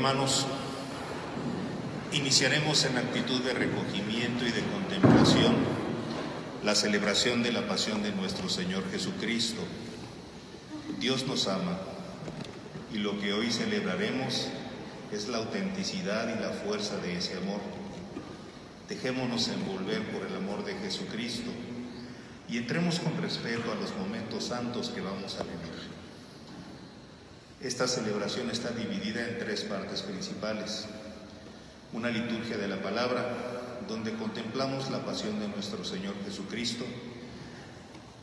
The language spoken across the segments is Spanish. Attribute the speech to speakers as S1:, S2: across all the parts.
S1: Hermanos, iniciaremos en actitud de recogimiento y de contemplación la celebración de la pasión de nuestro Señor Jesucristo. Dios nos ama y lo que hoy celebraremos es la autenticidad y la fuerza de ese amor. Dejémonos envolver por el amor de Jesucristo y entremos con respeto a los momentos santos que vamos a vivir. Esta celebración está dividida en tres partes principales. Una liturgia de la palabra, donde contemplamos la pasión de nuestro Señor Jesucristo,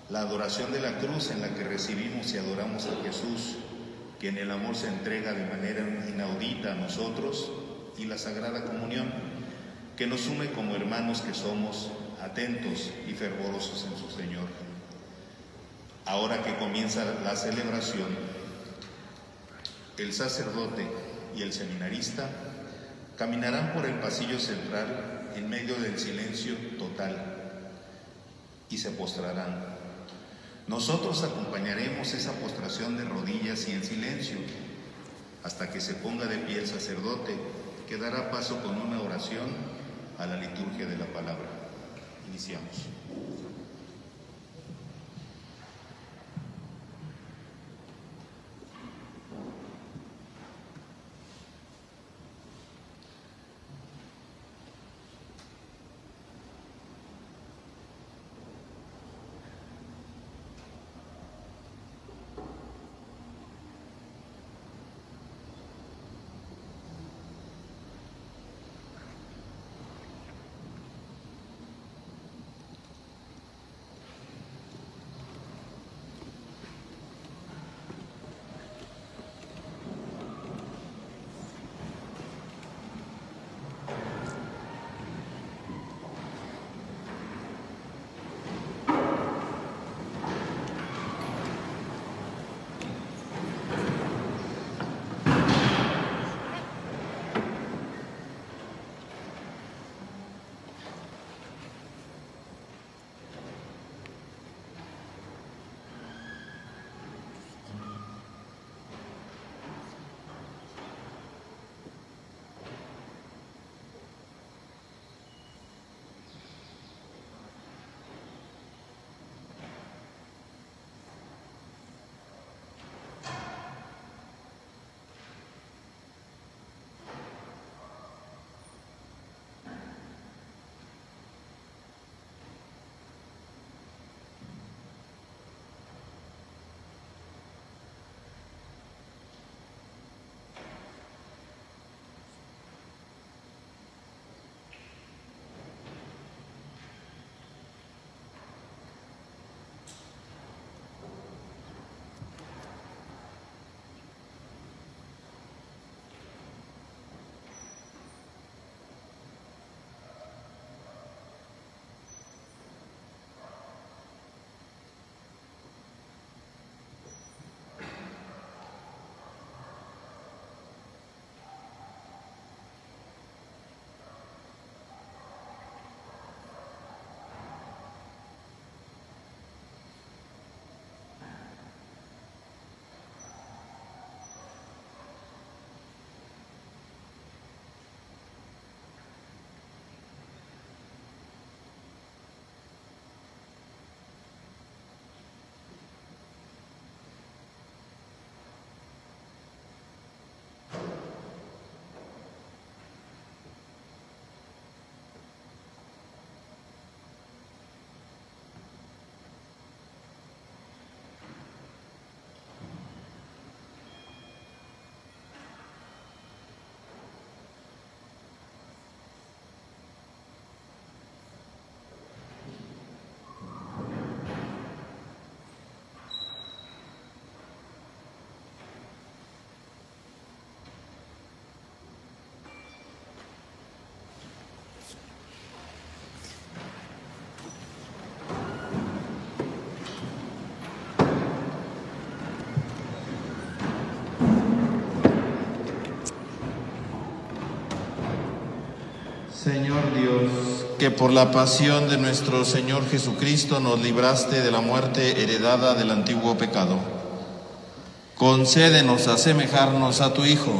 S1: la adoración de la cruz en la que recibimos y adoramos a Jesús, que en el amor se entrega de manera inaudita a nosotros, y la Sagrada Comunión, que nos une como hermanos que somos, atentos y fervorosos en su Señor. Ahora que comienza la celebración, el sacerdote y el seminarista caminarán por el pasillo central en medio del silencio total y se postrarán. Nosotros acompañaremos esa postración de rodillas y en silencio hasta que se ponga de pie el sacerdote, que dará paso con una oración a la liturgia de la palabra. Iniciamos.
S2: Señor Dios, que por la pasión de nuestro Señor Jesucristo nos libraste de la muerte heredada del antiguo pecado, concédenos asemejarnos a tu Hijo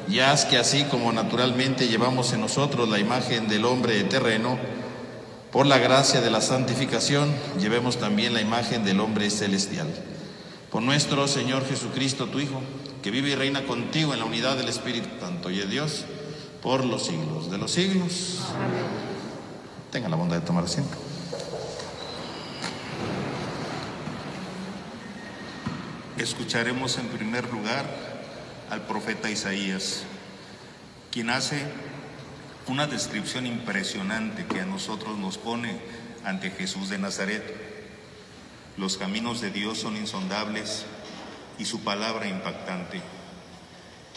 S2: y haz que así como naturalmente llevamos en nosotros la imagen del hombre terreno, por la gracia de la santificación, llevemos también la imagen del hombre celestial. Por nuestro Señor Jesucristo, tu Hijo, que vive y reina contigo en la unidad del Espíritu Santo y de Dios, por los siglos de los siglos.
S3: Amén.
S2: Tengan la bondad de tomar asiento.
S1: Escucharemos en primer lugar al profeta Isaías, quien hace una descripción impresionante que a nosotros nos pone ante Jesús de Nazaret. Los caminos de Dios son insondables y su palabra impactante.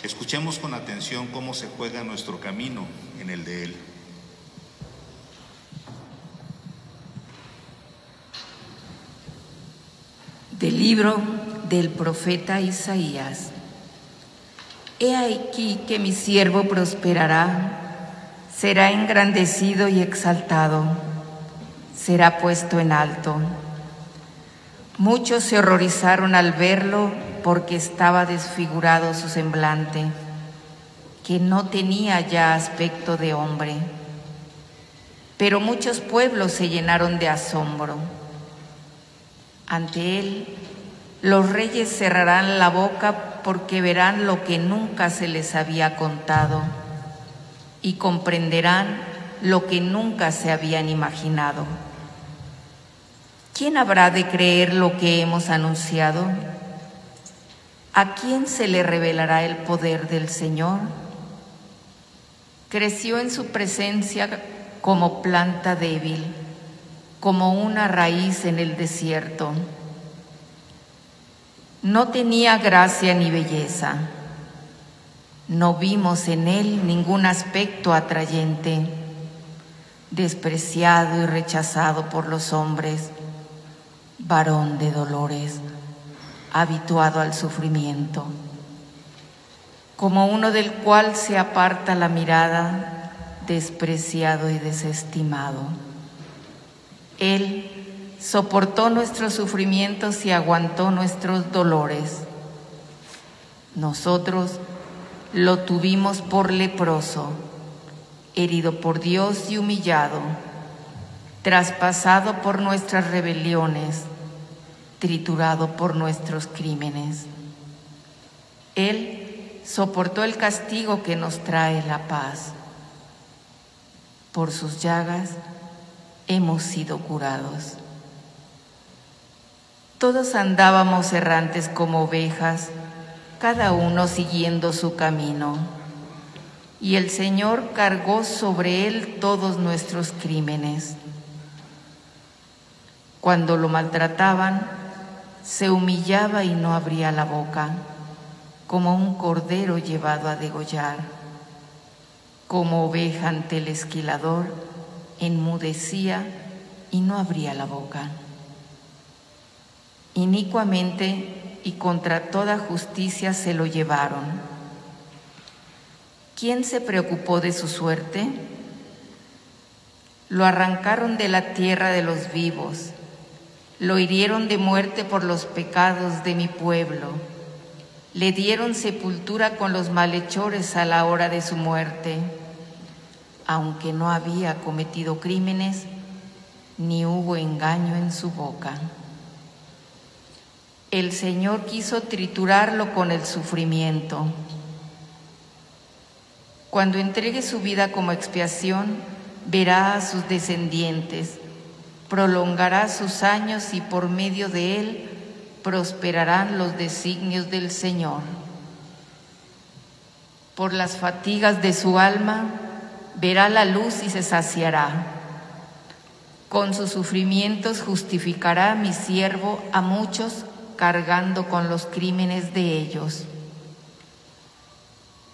S1: Escuchemos con atención cómo se juega nuestro camino en el de Él.
S3: Del libro del profeta Isaías. He aquí que mi siervo prosperará, será engrandecido y exaltado, será puesto en alto. Muchos se horrorizaron al verlo porque estaba desfigurado su semblante, que no tenía ya aspecto de hombre. Pero muchos pueblos se llenaron de asombro. Ante él, los reyes cerrarán la boca porque verán lo que nunca se les había contado y comprenderán lo que nunca se habían imaginado. ¿Quién habrá de creer lo que hemos anunciado? ¿A quién se le revelará el poder del Señor? Creció en su presencia como planta débil, como una raíz en el desierto. No tenía gracia ni belleza. No vimos en él ningún aspecto atrayente, despreciado y rechazado por los hombres, varón de dolores, habituado al sufrimiento, como uno del cual se aparta la mirada, despreciado y desestimado. Él soportó nuestros sufrimientos y aguantó nuestros dolores. Nosotros lo tuvimos por leproso, herido por Dios y humillado, traspasado por nuestras rebeliones, triturado por nuestros crímenes. Él soportó el castigo que nos trae la paz. Por sus llagas hemos sido curados. Todos andábamos errantes como ovejas, cada uno siguiendo su camino, y el Señor cargó sobre él todos nuestros crímenes. Cuando lo maltrataban, se humillaba y no abría la boca, como un cordero llevado a degollar. Como oveja ante el esquilador, enmudecía y no abría la boca. Inicuamente y contra toda justicia se lo llevaron. ¿Quién se preocupó de su suerte? Lo arrancaron de la tierra de los vivos, lo hirieron de muerte por los pecados de mi pueblo, le dieron sepultura con los malhechores a la hora de su muerte, aunque no había cometido crímenes, ni hubo engaño en su boca. El Señor quiso triturarlo con el sufrimiento. Cuando entregue su vida como expiación, verá a sus descendientes, prolongará sus años y por medio de él prosperarán los designios del Señor. Por las fatigas de su alma verá la luz y se saciará. Con sus sufrimientos justificará mi siervo a muchos, cargando con los crímenes de ellos.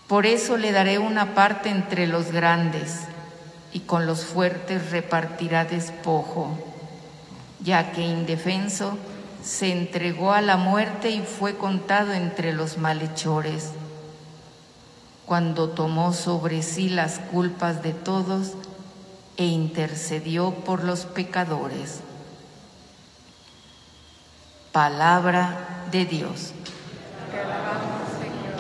S3: Por eso le daré una parte entre los grandes, y con los fuertes repartirá despojo, ya que indefenso se entregó a la muerte y fue contado entre los malhechores. Cuando tomó sobre sí las culpas de todos e intercedió por los pecadores. Palabra de Dios.
S4: Te alabamos, Señor.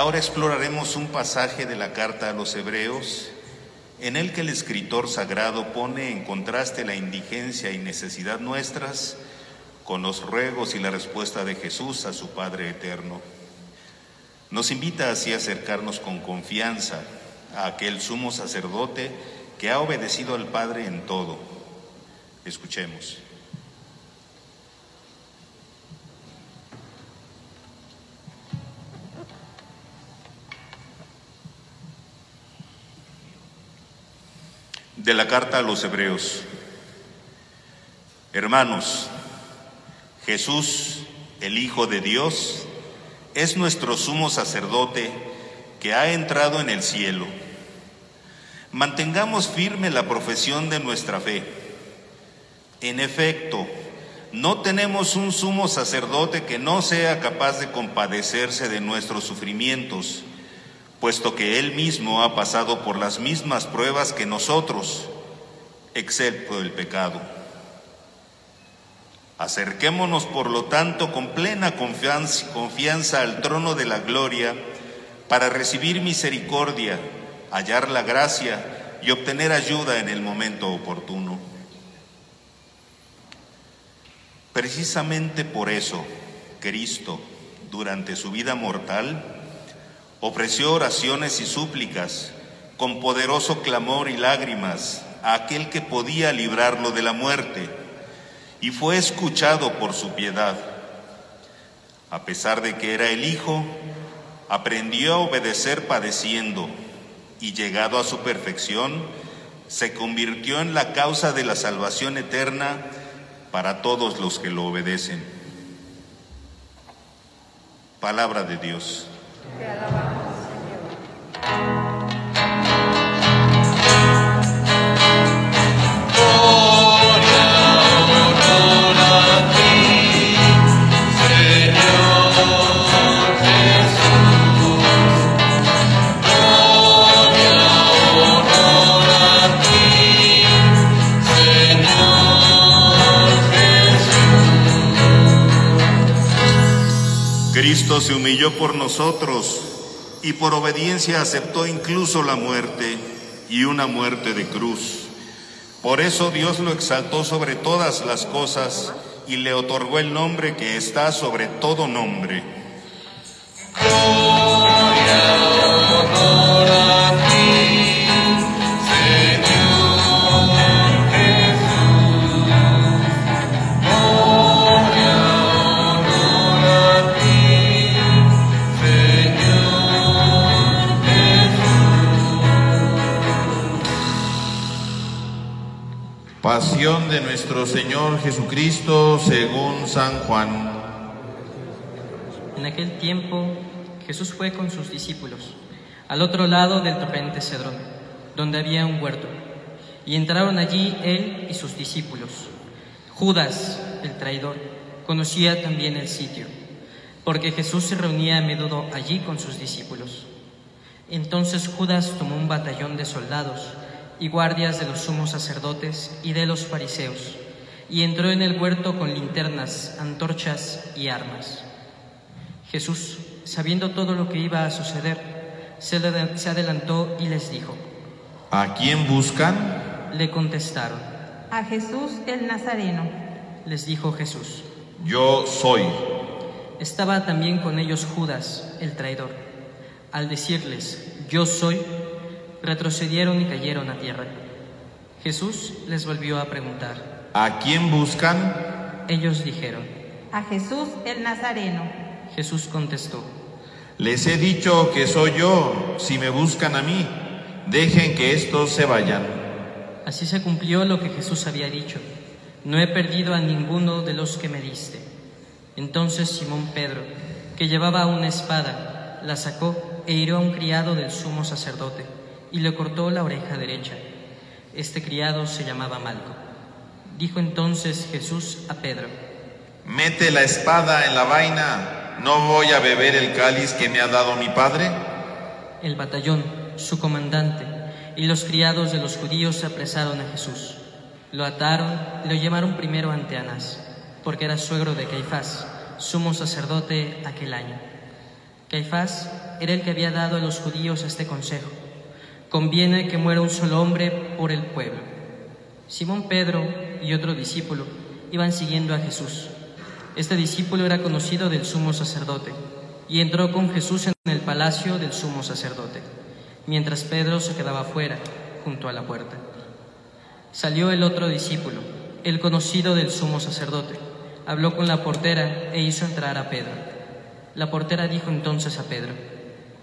S1: Ahora exploraremos un pasaje de la carta a los Hebreos, en el que el escritor sagrado pone en contraste la indigencia y necesidad nuestras con los ruegos y la respuesta de Jesús a su Padre eterno. Nos invita así a acercarnos con confianza a aquel sumo sacerdote que ha obedecido al Padre en todo. Escuchemos. De la carta a los Hebreos. Hermanos, Jesús, el Hijo de Dios, es nuestro sumo sacerdote que ha entrado en el cielo. Mantengamos firme la profesión de nuestra fe. En efecto, no tenemos un sumo sacerdote que no sea capaz de compadecerse de nuestros sufrimientos, puesto que Él mismo ha pasado por las mismas pruebas que nosotros, excepto el pecado. Acerquémonos, por lo tanto, con plena confianza al trono de la gloria para recibir misericordia, hallar la gracia y obtener ayuda en el momento oportuno. Precisamente por eso, Cristo, durante su vida mortal, ofreció oraciones y súplicas con poderoso clamor y lágrimas a aquel que podía librarlo de la muerte, y fue escuchado por su piedad. A pesar de que era el Hijo, aprendió a obedecer padeciendo, y llegado a su perfección, se convirtió en la causa de la salvación eterna para todos los que lo obedecen. Palabra de Dios.
S3: Te alabamos, Señor.
S1: Cristo se humilló por nosotros y por obediencia aceptó incluso la muerte, y una muerte de cruz. Por eso Dios lo exaltó sobre todas las cosas y le otorgó el nombre que está sobre todo nombre.
S2: Pasión de nuestro Señor Jesucristo según San Juan.
S4: En aquel tiempo Jesús fue con sus discípulos al otro lado del torrente Cedrón, donde había un huerto, y entraron allí él y sus discípulos. Judas, el traidor, conocía también el sitio, porque Jesús se reunía a menudo allí con sus discípulos. Entonces Judas tomó un batallón de soldados y guardias de los sumos sacerdotes y de los fariseos, y entró en el huerto con linternas, antorchas y armas. Jesús, sabiendo todo lo que iba a suceder, se adelantó y les dijo:
S2: ¿A quién buscan?
S4: Le contestaron.
S5: A Jesús el Nazareno.
S4: Les dijo Jesús:
S2: Yo soy.
S4: Estaba también con ellos Judas, el traidor. Al decirles: Yo soy, retrocedieron y cayeron a tierra. Jesús les volvió a preguntar:
S2: ¿A quién buscan?
S4: Ellos dijeron:
S5: A Jesús el Nazareno.
S4: Jesús contestó:
S2: Les he dicho que soy yo. Si me buscan a mí, dejen que estos se vayan.
S4: Así se cumplió lo que Jesús había dicho: No he perdido a ninguno de los que me diste. Entonces Simón Pedro, que llevaba una espada, la sacó e hirió a un criado del sumo sacerdote y le cortó la oreja derecha. Este criado se llamaba Malco. Dijo entonces Jesús a Pedro:
S2: Mete la espada en la vaina. ¿No voy a beber el cáliz que me ha dado mi padre?
S4: El batallón, su comandante y los criados de los judíos apresaron a Jesús. Lo ataron y lo llevaron primero ante Anás, porque era suegro de Caifás, sumo sacerdote aquel año. Caifás era el que había dado a los judíos este consejo: conviene que muera un solo hombre por el pueblo. Simón Pedro y otro discípulo iban siguiendo a Jesús. Este discípulo era conocido del sumo sacerdote y entró con Jesús en el palacio del sumo sacerdote, mientras Pedro se quedaba fuera, junto a la puerta. Salió el otro discípulo, el conocido del sumo sacerdote, habló con la portera e hizo entrar a Pedro. La portera dijo entonces a Pedro: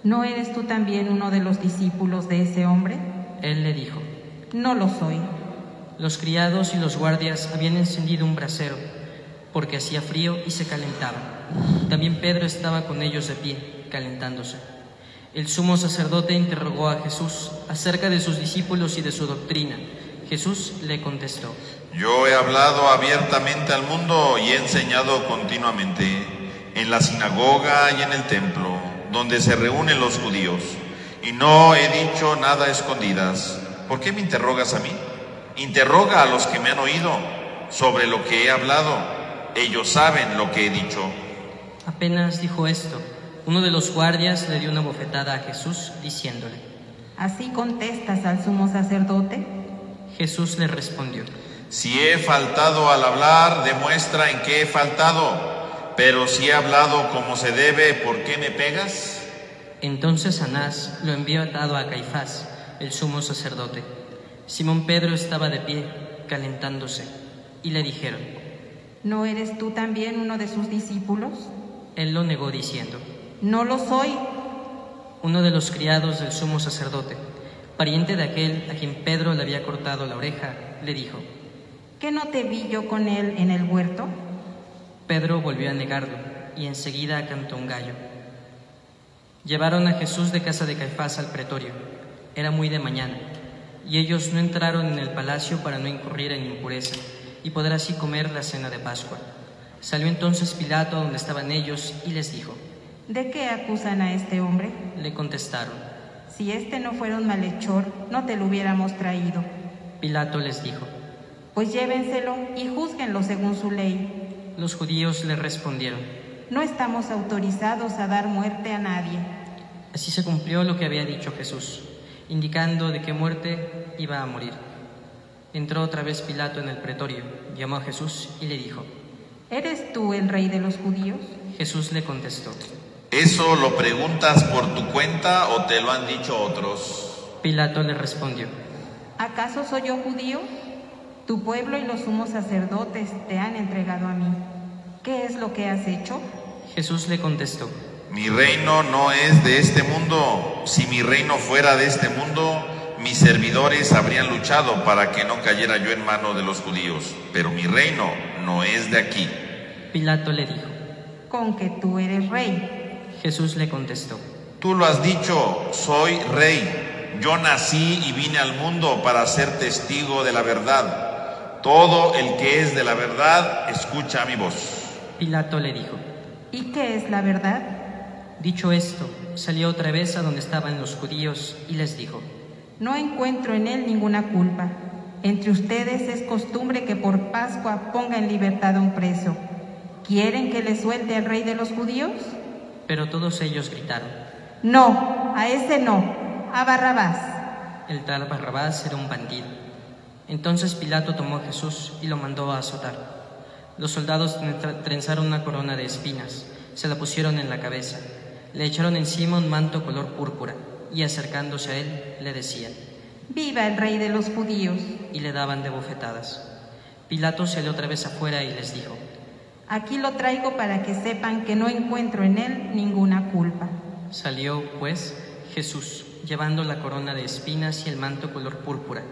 S5: ¿No eres tú también uno de los discípulos de ese hombre?
S4: Él le dijo:
S5: No lo soy.
S4: Los criados y los guardias habían encendido un brasero, porque hacía frío y se calentaba. También Pedro estaba con ellos de pie, calentándose. El sumo sacerdote interrogó a Jesús acerca de sus discípulos y de su doctrina. Jesús le contestó:
S2: Yo he hablado abiertamente al mundo y he enseñado continuamente en la sinagoga y en el templo, donde se reúnen los judíos, y no he dicho nada a escondidas. ¿Por qué me interrogas a mí? Interroga a los que me han oído sobre lo que he hablado. Ellos saben lo que he dicho.
S4: Apenas dijo esto, uno de los guardias le dio una bofetada a Jesús, diciéndole:
S5: ¿Así contestas al sumo sacerdote?
S4: Jesús le respondió:
S2: Si he faltado al hablar, demuestra en qué he faltado. Pero si he hablado como se debe, ¿por qué me pegas?
S4: Entonces Anás lo envió atado a Caifás, el sumo sacerdote. Simón Pedro estaba de pie, calentándose, y le dijeron:
S5: ¿No eres tú también uno de sus discípulos?
S4: Él lo negó diciendo:
S5: No lo soy.
S4: Uno de los criados del sumo sacerdote, pariente de aquel a quien Pedro le había cortado la oreja, le dijo:
S5: ¿Que no te vi yo con él en el huerto?
S4: Pedro volvió a negarlo, y enseguida cantó un gallo. Llevaron a Jesús de casa de Caifás al pretorio. Era muy de mañana, y ellos no entraron en el palacio para no incurrir en impureza, y poder así comer la cena de Pascua. Salió entonces Pilato a donde estaban ellos, y les dijo:
S5: ¿De qué acusan a este hombre?
S4: Le contestaron:
S5: Si este no fuera un malhechor, no te lo hubiéramos traído.
S4: Pilato les dijo:
S5: Pues llévenselo y júzguenlo según su ley.
S4: Los judíos le respondieron:
S5: No estamos autorizados a dar muerte a nadie.
S4: Así se cumplió lo que había dicho Jesús, indicando de qué muerte iba a morir. Entró otra vez Pilato en el pretorio, llamó a Jesús y le dijo:
S5: ¿Eres tú el rey de los judíos?
S4: Jesús le contestó:
S2: ¿Eso lo preguntas por tu cuenta o te lo han dicho otros?
S4: Pilato le respondió:
S5: ¿Acaso soy yo judío? Tu pueblo y los sumos sacerdotes te han entregado a mí. ¿Qué es lo que has hecho?
S4: Jesús le contestó:
S2: Mi reino no es de este mundo. Si mi reino fuera de este mundo, mis servidores habrían luchado para que no cayera yo en mano de los judíos. Pero mi reino no es de aquí.
S4: Pilato le dijo:
S5: ¿Con que tú eres rey?
S4: Jesús le contestó:
S2: Tú lo has dicho, soy rey. Yo nací y vine al mundo para ser testigo de la verdad. Todo el que es de la verdad, escucha mi voz.
S4: Pilato le dijo:
S5: ¿Y qué es la verdad?
S4: Dicho esto, salió otra vez a donde estaban los judíos y les dijo:
S5: No encuentro en él ninguna culpa. Entre ustedes es costumbre que por Pascua ponga en libertad a un preso. ¿Quieren que le suelte al rey de los judíos?
S4: Pero todos ellos gritaron:
S5: No, a ese no, a Barrabás.
S4: El tal Barrabás era un bandido. Entonces Pilato tomó a Jesús y lo mandó a azotar. Los soldados trenzaron una corona de espinas, se la pusieron en la cabeza, le echaron encima un manto color púrpura y acercándose a él le decían:
S5: ¡Viva el rey de los judíos!
S4: Y le daban de bofetadas. Pilato salió otra vez afuera y les dijo:
S5: Aquí lo traigo para que sepan que no encuentro en él ninguna culpa.
S4: Salió, pues, Jesús, llevando la corona de espinas y el manto color púrpura.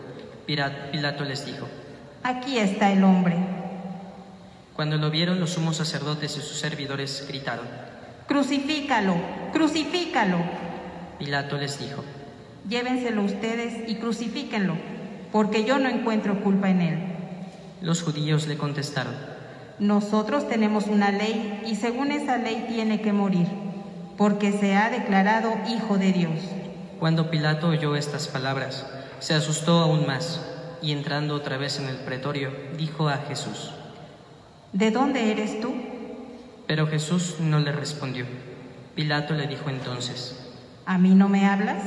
S4: Pilato les dijo:
S5: Aquí está el hombre.
S4: Cuando lo vieron, los sumos sacerdotes y sus servidores gritaron:
S5: ¡Crucifícalo! ¡Crucifícalo!
S4: Pilato les dijo:
S5: Llévenselo ustedes y crucifíquenlo, porque yo no encuentro culpa en él.
S4: Los judíos le contestaron:
S5: Nosotros tenemos una ley y según esa ley tiene que morir, porque se ha declarado Hijo de Dios.
S4: Cuando Pilato oyó estas palabras, se asustó aún más y entrando otra vez en el pretorio, dijo a Jesús:
S5: ¿De dónde eres tú?
S4: Pero Jesús no le respondió. Pilato le dijo entonces:
S5: ¿A mí no me hablas?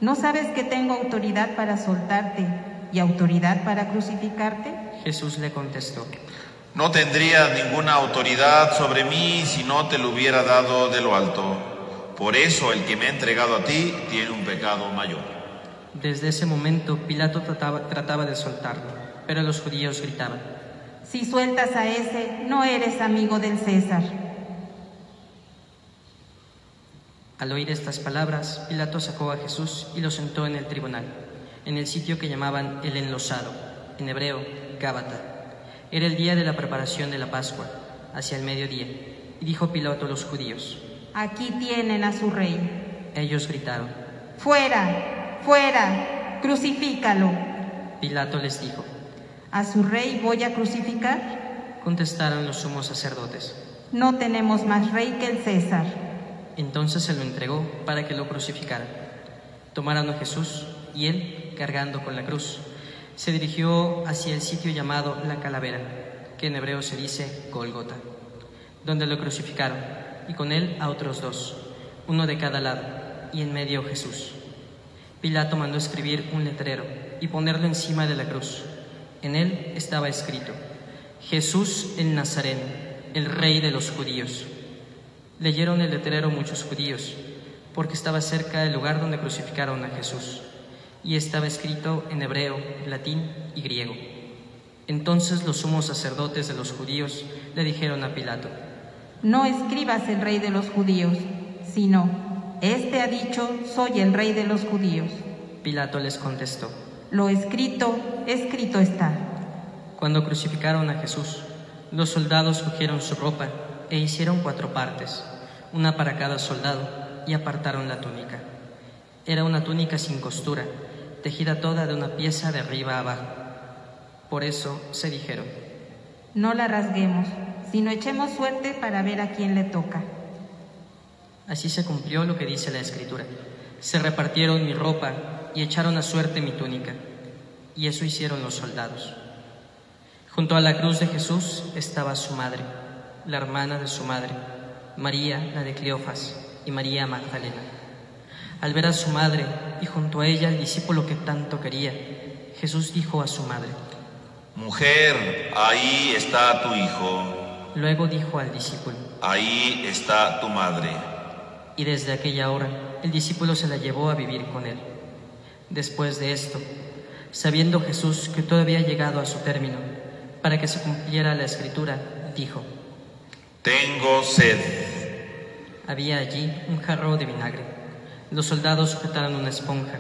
S5: ¿No sabes que tengo autoridad para soltarte y autoridad para crucificarte?
S4: Jesús le contestó:
S2: No tendrías ninguna autoridad sobre mí si no te lo hubiera dado de lo alto. Por eso el que me ha entregado a ti tiene un pecado mayor.
S4: Desde ese momento Pilato trataba de soltarlo, pero los judíos gritaban:
S5: Si sueltas a ese, no eres amigo del César.
S4: Al oír estas palabras, Pilato sacó a Jesús y lo sentó en el tribunal, en el sitio que llamaban el Enlosado, en hebreo, Gábata. Era el día de la preparación de la Pascua, hacia el mediodía, y dijo Pilato a los judíos:
S5: Aquí tienen a su rey.
S4: Ellos gritaron:
S5: ¡Fuera! ¡Fuera! ¡Crucifícalo!
S4: Pilato les dijo:
S5: ¿A su rey voy a crucificar?
S4: Contestaron los sumos sacerdotes:
S5: No tenemos más rey que el César.
S4: Entonces se lo entregó para que lo crucificaran. Tomaron a Jesús y él, cargando con la cruz, se dirigió hacia el sitio llamado La Calavera, que en hebreo se dice Gólgota, donde lo crucificaron, y con él a otros dos, uno de cada lado, y en medio Jesús. Pilato mandó escribir un letrero y ponerlo encima de la cruz. En él estaba escrito: Jesús el Nazareno, el Rey de los judíos. Leyeron el letrero muchos judíos, porque estaba cerca del lugar donde crucificaron a Jesús, y estaba escrito en hebreo, latín y griego. Entonces los sumos sacerdotes de los judíos le dijeron a Pilato:
S5: No escribas el rey de los judíos, sino, este ha dicho, soy el rey de los judíos.
S4: Pilato les contestó:
S5: Lo escrito, escrito está.
S4: Cuando crucificaron a Jesús, los soldados cogieron su ropa e hicieron 4 partes, una para cada soldado, y apartaron la túnica. Era una túnica sin costura, tejida toda de una pieza de arriba a abajo. Por eso se dijeron:
S5: No la rasguemos, sino echemos suerte para ver a quién le toca.
S4: Así se cumplió lo que dice la Escritura: se repartieron mi ropa y echaron a suerte mi túnica. Y eso hicieron los soldados. Junto a la cruz de Jesús estaba su madre, la hermana de su madre, María, la de Cleofas, y María Magdalena. Al ver a su madre y junto a ella al discípulo que tanto quería, Jesús dijo a su madre:
S2: Mujer, ahí está tu hijo.
S4: Luego dijo al discípulo:
S2: Ahí está tu madre.
S4: Y desde aquella hora el discípulo se la llevó a vivir con él. Después de esto, sabiendo Jesús que todo había llegado a su término, para que se cumpliera la Escritura, dijo:
S2: Tengo sed.
S4: Había allí un jarro de vinagre. Los soldados sujetaron una esponja,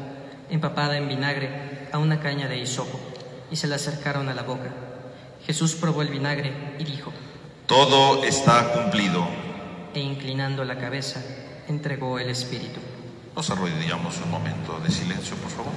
S4: empapada en vinagre, a una caña de hisopo, y se la acercaron a la boca. Jesús probó el vinagre y dijo:
S2: Todo está cumplido.
S4: E inclinando la cabeza, entregó el espíritu.
S2: Nos arrodillamos un momento de silencio, por favor.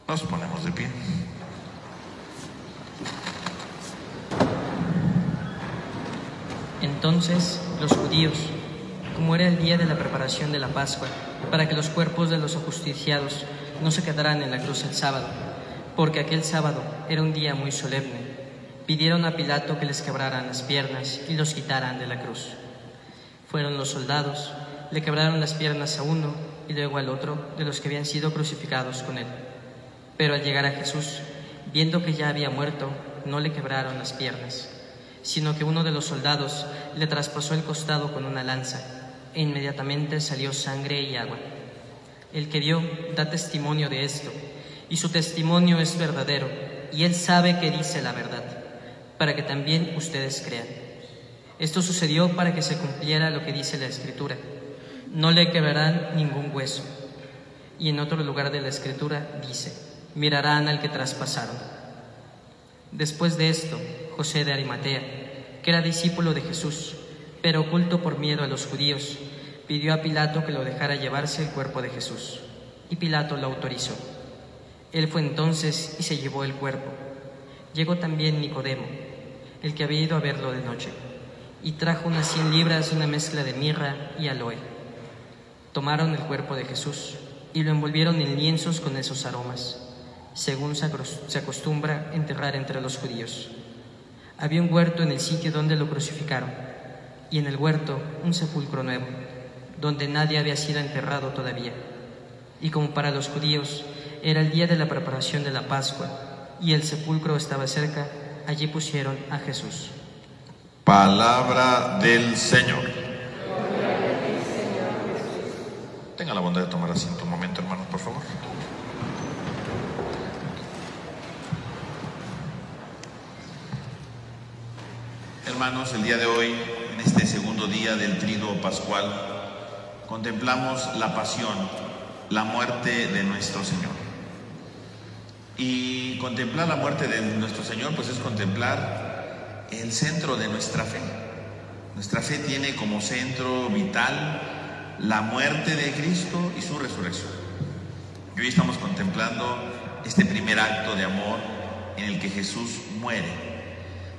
S2: Nos ponemos de pie.
S4: Entonces los judíos, como era el día de la preparación de la Pascua, para que los cuerpos de los ajusticiados no se quedaran en la cruz el sábado, porque aquel sábado era un día muy solemne, pidieron a Pilato que les quebraran las piernas y los quitaran de la cruz. Fueron los soldados, le quebraron las piernas a uno y luego al otro de los que habían sido crucificados con él. Pero al llegar a Jesús, viendo que ya había muerto, no le quebraron las piernas, sino que uno de los soldados le traspasó el costado con una lanza, e inmediatamente salió sangre y agua. El que vio da testimonio de esto, y su testimonio es verdadero, y él sabe que dice la verdad, para que también ustedes crean. Esto sucedió para que se cumpliera lo que dice la Escritura: no le quebrarán ningún hueso. Y en otro lugar de la Escritura dice: mirarán al que traspasaron. Después de esto, José de Arimatea, que era discípulo de Jesús, pero oculto por miedo a los judíos, pidió a Pilato que lo dejara llevarse el cuerpo de Jesús, y Pilato lo autorizó. Él fue entonces y se llevó el cuerpo. Llegó también Nicodemo, el que había ido a verlo de noche, y trajo unas 100 libras de una mezcla de mirra y aloe. Tomaron el cuerpo de Jesús y lo envolvieron en lienzos con esos aromas, según se acostumbra enterrar entre los judíos. Había un huerto en el sitio donde lo crucificaron, y en el huerto un sepulcro nuevo, donde nadie había sido enterrado todavía. Y como para los judíos era el día de la preparación de la Pascua, y el sepulcro estaba cerca, allí pusieron a Jesús.
S2: Palabra del Señor. Tenga la bondad de tomar asiento un momento, hermanos, por favor. Hermanos, el día de hoy, en este segundo día del Triduo Pascual, contemplamos la pasión, la muerte de nuestro Señor. Y contemplar la muerte de nuestro Señor, pues es contemplar el centro de nuestra fe. Nuestra fe tiene como centro vital la muerte de Cristo y su resurrección. Y hoy estamos contemplando este primer acto de amor en el que Jesús muere,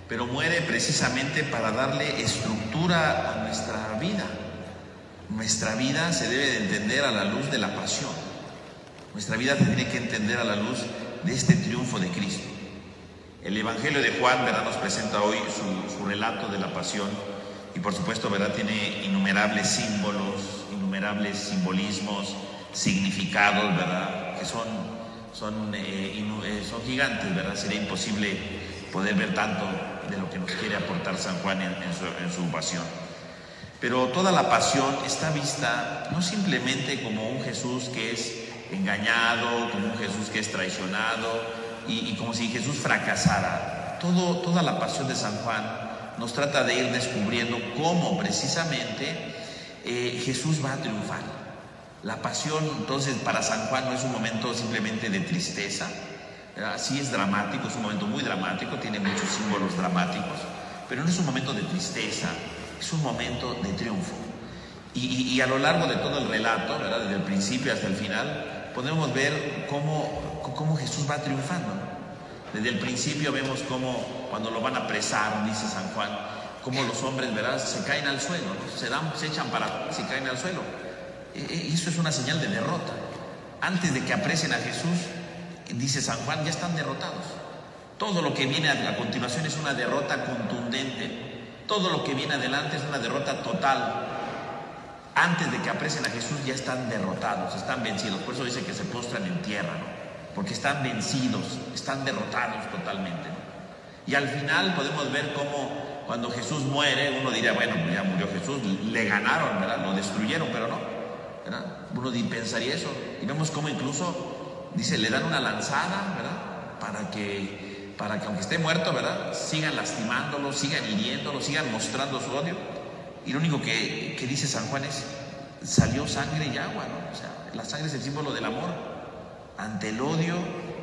S2: pero muere precisamente para darle estructura a nuestra vida. Nuestra vida se debe de entender a la luz de la pasión. Nuestra vida se tiene que entender a la luz de este triunfo de Cristo. El Evangelio de Juan, ¿verdad?, nos presenta hoy su relato de la pasión y por supuesto, ¿verdad?, tiene innumerables símbolos, innumerables simbolismos, significados, ¿verdad?, que son gigantes, ¿verdad? Sería imposible poder ver tanto de lo que nos quiere aportar San Juan en su pasión. Pero toda la pasión está vista no simplemente como un Jesús que es engañado, como un Jesús que es traicionado y como si Jesús fracasara. Toda la pasión de San Juan nos trata de ir descubriendo cómo precisamente Jesús va a triunfar. La pasión, entonces, para San Juan no es un momento simplemente de tristeza, ¿verdad? Sí es dramático, es un momento muy dramático, tiene muchos símbolos dramáticos, pero no es un momento de tristeza, es un momento de triunfo. Y a lo largo de todo el relato, ¿verdad?, desde el principio hasta el final, podemos ver cómo Jesús va triunfando. Desde el principio vemos cómo cuando lo van a apresar, dice San Juan, cómo los hombres, ¿verdad?, se caen al suelo, ¿no? se echan para se caen al suelo. Y eso es una señal de derrota. Antes de que apresen a Jesús, dice San Juan, ya están derrotados. Todo lo que viene a continuación es una derrota contundente. Todo lo que viene adelante es una derrota total. Antes de que apresen a Jesús ya están derrotados, están vencidos. Por eso dice que se postran en tierra, ¿no? Porque están vencidos, están derrotados totalmente, ¿no? Y al final podemos ver cómo cuando Jesús muere, uno diría, bueno, ya murió Jesús, le ganaron, ¿verdad?, lo destruyeron, pero no, ¿verdad? Uno pensaría eso. Y vemos cómo incluso, dice, le dan una lanzada, ¿verdad?, para que aunque esté muerto, ¿verdad?, sigan lastimándolo, sigan hiriéndolo, sigan mostrando su odio. Y lo único que dice San Juan es, salió sangre y agua, ¿no? O sea, la sangre es el símbolo del amor. Ante el odio,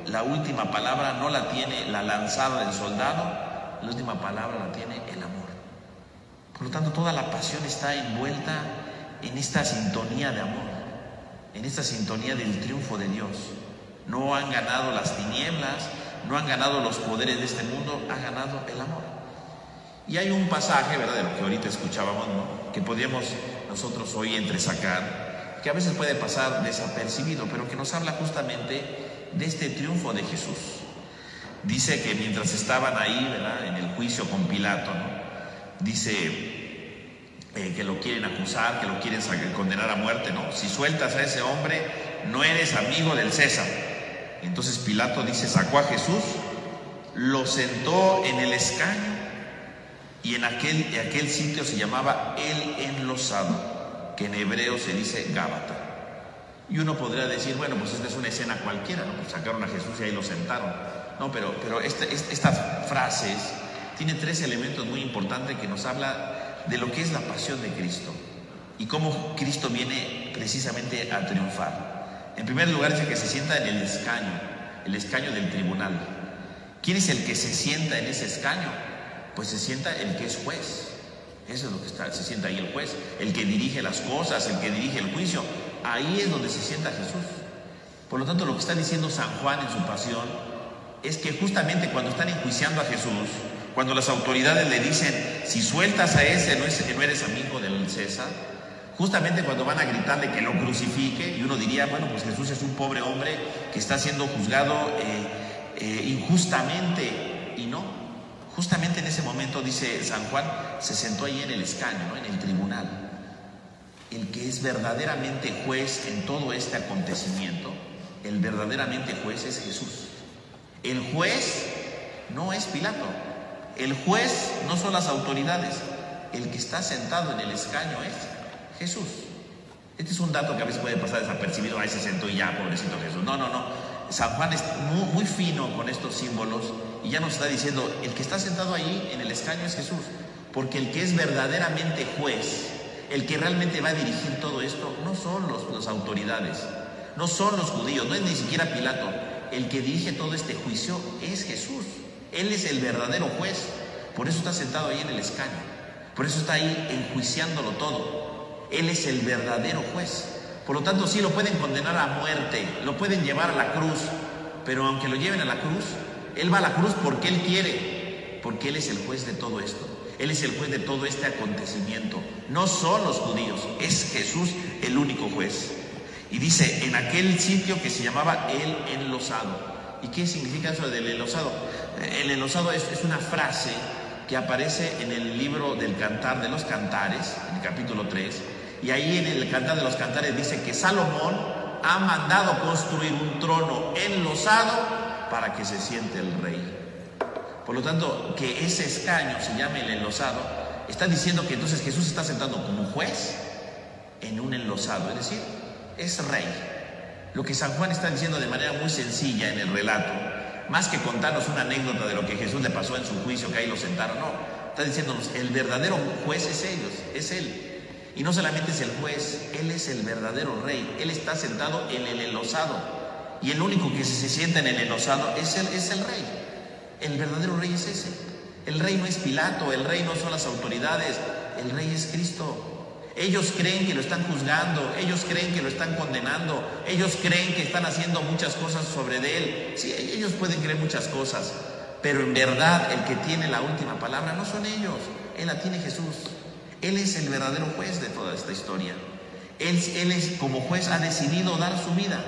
S2: la última palabra no la tiene la lanzada del soldado, la última palabra la tiene el amor. Por lo tanto, toda la pasión está envuelta en esta sintonía de amor, en esta sintonía del triunfo de Dios. No han ganado las tinieblas, no han ganado los poderes de este mundo, ha ganado el amor. Y hay un pasaje, ¿verdad?, de lo que ahorita escuchábamos, ¿no?, que podríamos nosotros hoy entresacar, que a veces puede pasar desapercibido, pero que nos habla justamente de este triunfo de Jesús. Dice que mientras estaban ahí, ¿verdad?, en el juicio con Pilato, ¿no?, dice que lo quieren acusar, que lo quieren condenar a muerte, ¿no? Si sueltas a ese hombre, no eres amigo del César. Entonces Pilato, dice, sacó a Jesús, lo sentó en el escaño, y en aquel sitio se llamaba El Enlosado, que en hebreo se dice Gábata. Y uno podría decir, bueno, pues esta es una escena cualquiera, ¿no? Pues sacaron a Jesús y ahí lo sentaron. No, pero estas frases tienen 3 elementos muy importantes que nos habla de lo que es la pasión de Cristo y cómo Cristo viene precisamente a triunfar. En primer lugar, dice que se sienta en el escaño del tribunal. ¿Quién es el que se sienta en ese escaño? Pues se sienta el que es juez. Eso es lo que se sienta ahí el juez, el que dirige las cosas, el que dirige el juicio. Ahí es donde se sienta Jesús. Por lo tanto, lo que está diciendo San Juan en su pasión es que justamente cuando están enjuiciando a Jesús, cuando las autoridades le dicen, si sueltas a ese, no eres amigo del César, justamente cuando van a gritarle que lo crucifique, y uno diría, bueno, pues Jesús es un pobre hombre que está siendo juzgado injustamente, y no. Justamente en ese momento, dice San Juan, se sentó ahí en el escaño, ¿no? En el tribunal. El que es verdaderamente juez en todo este acontecimiento, el verdaderamente juez es Jesús. El juez no es Pilato, el juez no son las autoridades, el que está sentado en el escaño es Jesús. Este es un dato que a veces puede pasar desapercibido, ahí se sentó y ya, pobrecito Jesús. No. San Juan es muy fino con estos símbolos y ya nos está diciendo, el que está sentado ahí en el escaño es Jesús, porque el que es verdaderamente juez, el que realmente va a dirigir todo esto, no son las autoridades, no son los judíos, no es ni siquiera Pilato. El que dirige todo este juicio es Jesús. Él es el verdadero juez. Por eso está sentado ahí en el escaño. Por eso está ahí enjuiciándolo todo. Él es el verdadero juez. Por lo tanto, sí lo pueden condenar a muerte, lo pueden llevar a la cruz, pero aunque lo lleven a la cruz, Él va a la cruz porque Él quiere, porque Él es el juez de todo esto. Él es el juez de todo este acontecimiento. No son los judíos, es Jesús el único juez. Y dice, en aquel sitio que se llamaba el enlosado. ¿Y qué significa eso del enlosado? El enlosado es una frase que aparece en el libro del Cantar de los Cantares, en el capítulo 3. Y ahí en el Cantar de los Cantares dice que Salomón ha mandado construir un trono enlosado para que se siente el rey. Por lo tanto, que ese escaño se llame el enlosado, está diciendo que entonces Jesús está sentado como juez en un enlosado, es decir, es rey. Lo que San Juan está diciendo de manera muy sencilla en el relato, más que contarnos una anécdota de lo que Jesús le pasó en su juicio, que ahí lo sentaron, no, está diciéndonos, el verdadero juez es Él. Y no solamente es el juez, Él es el verdadero rey. Él está sentado en el enlosado. Y el único que se sienta en el enlosado es el rey. El verdadero rey es ese. El rey no es Pilato, el rey no son las autoridades, el rey es Cristo. Ellos creen que lo están juzgando, ellos creen que lo están condenando, ellos creen que están haciendo muchas cosas sobre de Él. Sí, ellos pueden creer muchas cosas, pero en verdad el que tiene la última palabra no son ellos, Él la tiene Jesús. Él es el verdadero juez de toda esta historia. Él es, como juez, ha decidido dar su vida.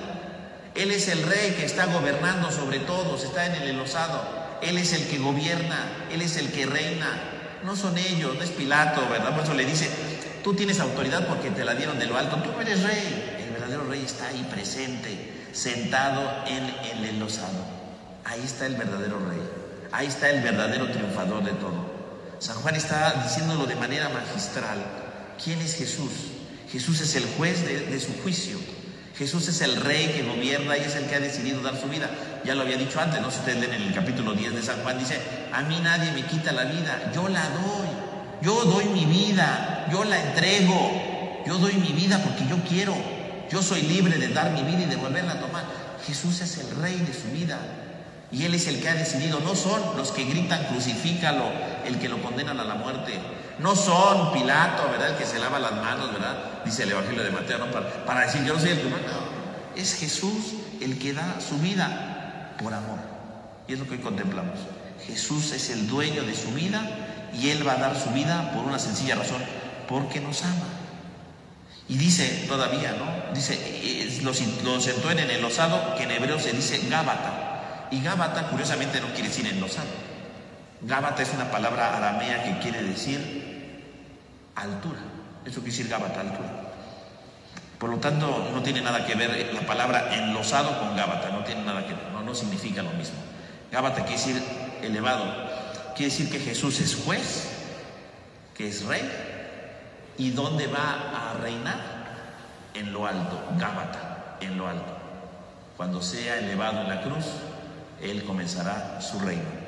S2: Él es el rey que está gobernando sobre todos, está en el enlosado. Él es el que gobierna, Él es el que reina. No son ellos, no es Pilato, ¿verdad? Por eso le dice, tú tienes autoridad porque te la dieron de lo alto, tú no eres rey. El verdadero rey está ahí presente, sentado en el enlosado. Ahí está el verdadero rey, ahí está el verdadero triunfador de todo. San Juan está diciéndolo de manera magistral. ¿Quién es Jesús? Jesús es el juez de su juicio. Jesús es el rey que gobierna y es el que ha decidido dar su vida. Ya lo había dicho antes, ¿no? Si ustedes leen en el capítulo 10 de San Juan, dice, a mí nadie me quita la vida, yo la doy. Yo doy mi vida, yo la entrego. Yo doy mi vida porque yo quiero. Yo soy libre de dar mi vida y de volverla a tomar. Jesús es el rey de su vida. Y Él es el que ha decidido. No son los que gritan crucifícalo, el que lo condenan a la muerte. No son Pilato, ¿verdad? El que se lava las manos, ¿verdad? Dice el Evangelio de Mateo, ¿no? Para decir yo no soy el que... No, es Jesús el que da su vida por amor. Y es lo que hoy contemplamos. Jesús es el dueño de su vida y Él va a dar su vida por una sencilla razón, porque nos ama. Y dice todavía, ¿no? Dice, lo sentó en el enlosado, que en hebreo se dice Gábata. Y Gábata, curiosamente, no quiere decir enlosado. Gábata es una palabra aramea que quiere decir altura. Eso quiere decir Gábata, altura. Por lo tanto, no tiene nada que ver la palabra enlosado con Gábata. No tiene nada que ver, no significa lo mismo. Gábata quiere decir elevado. Quiere decir que Jesús es juez, que es rey. ¿Y dónde va a reinar? En lo alto, Gábata, en lo alto. Cuando sea elevado en la cruz, Él comenzará su reino.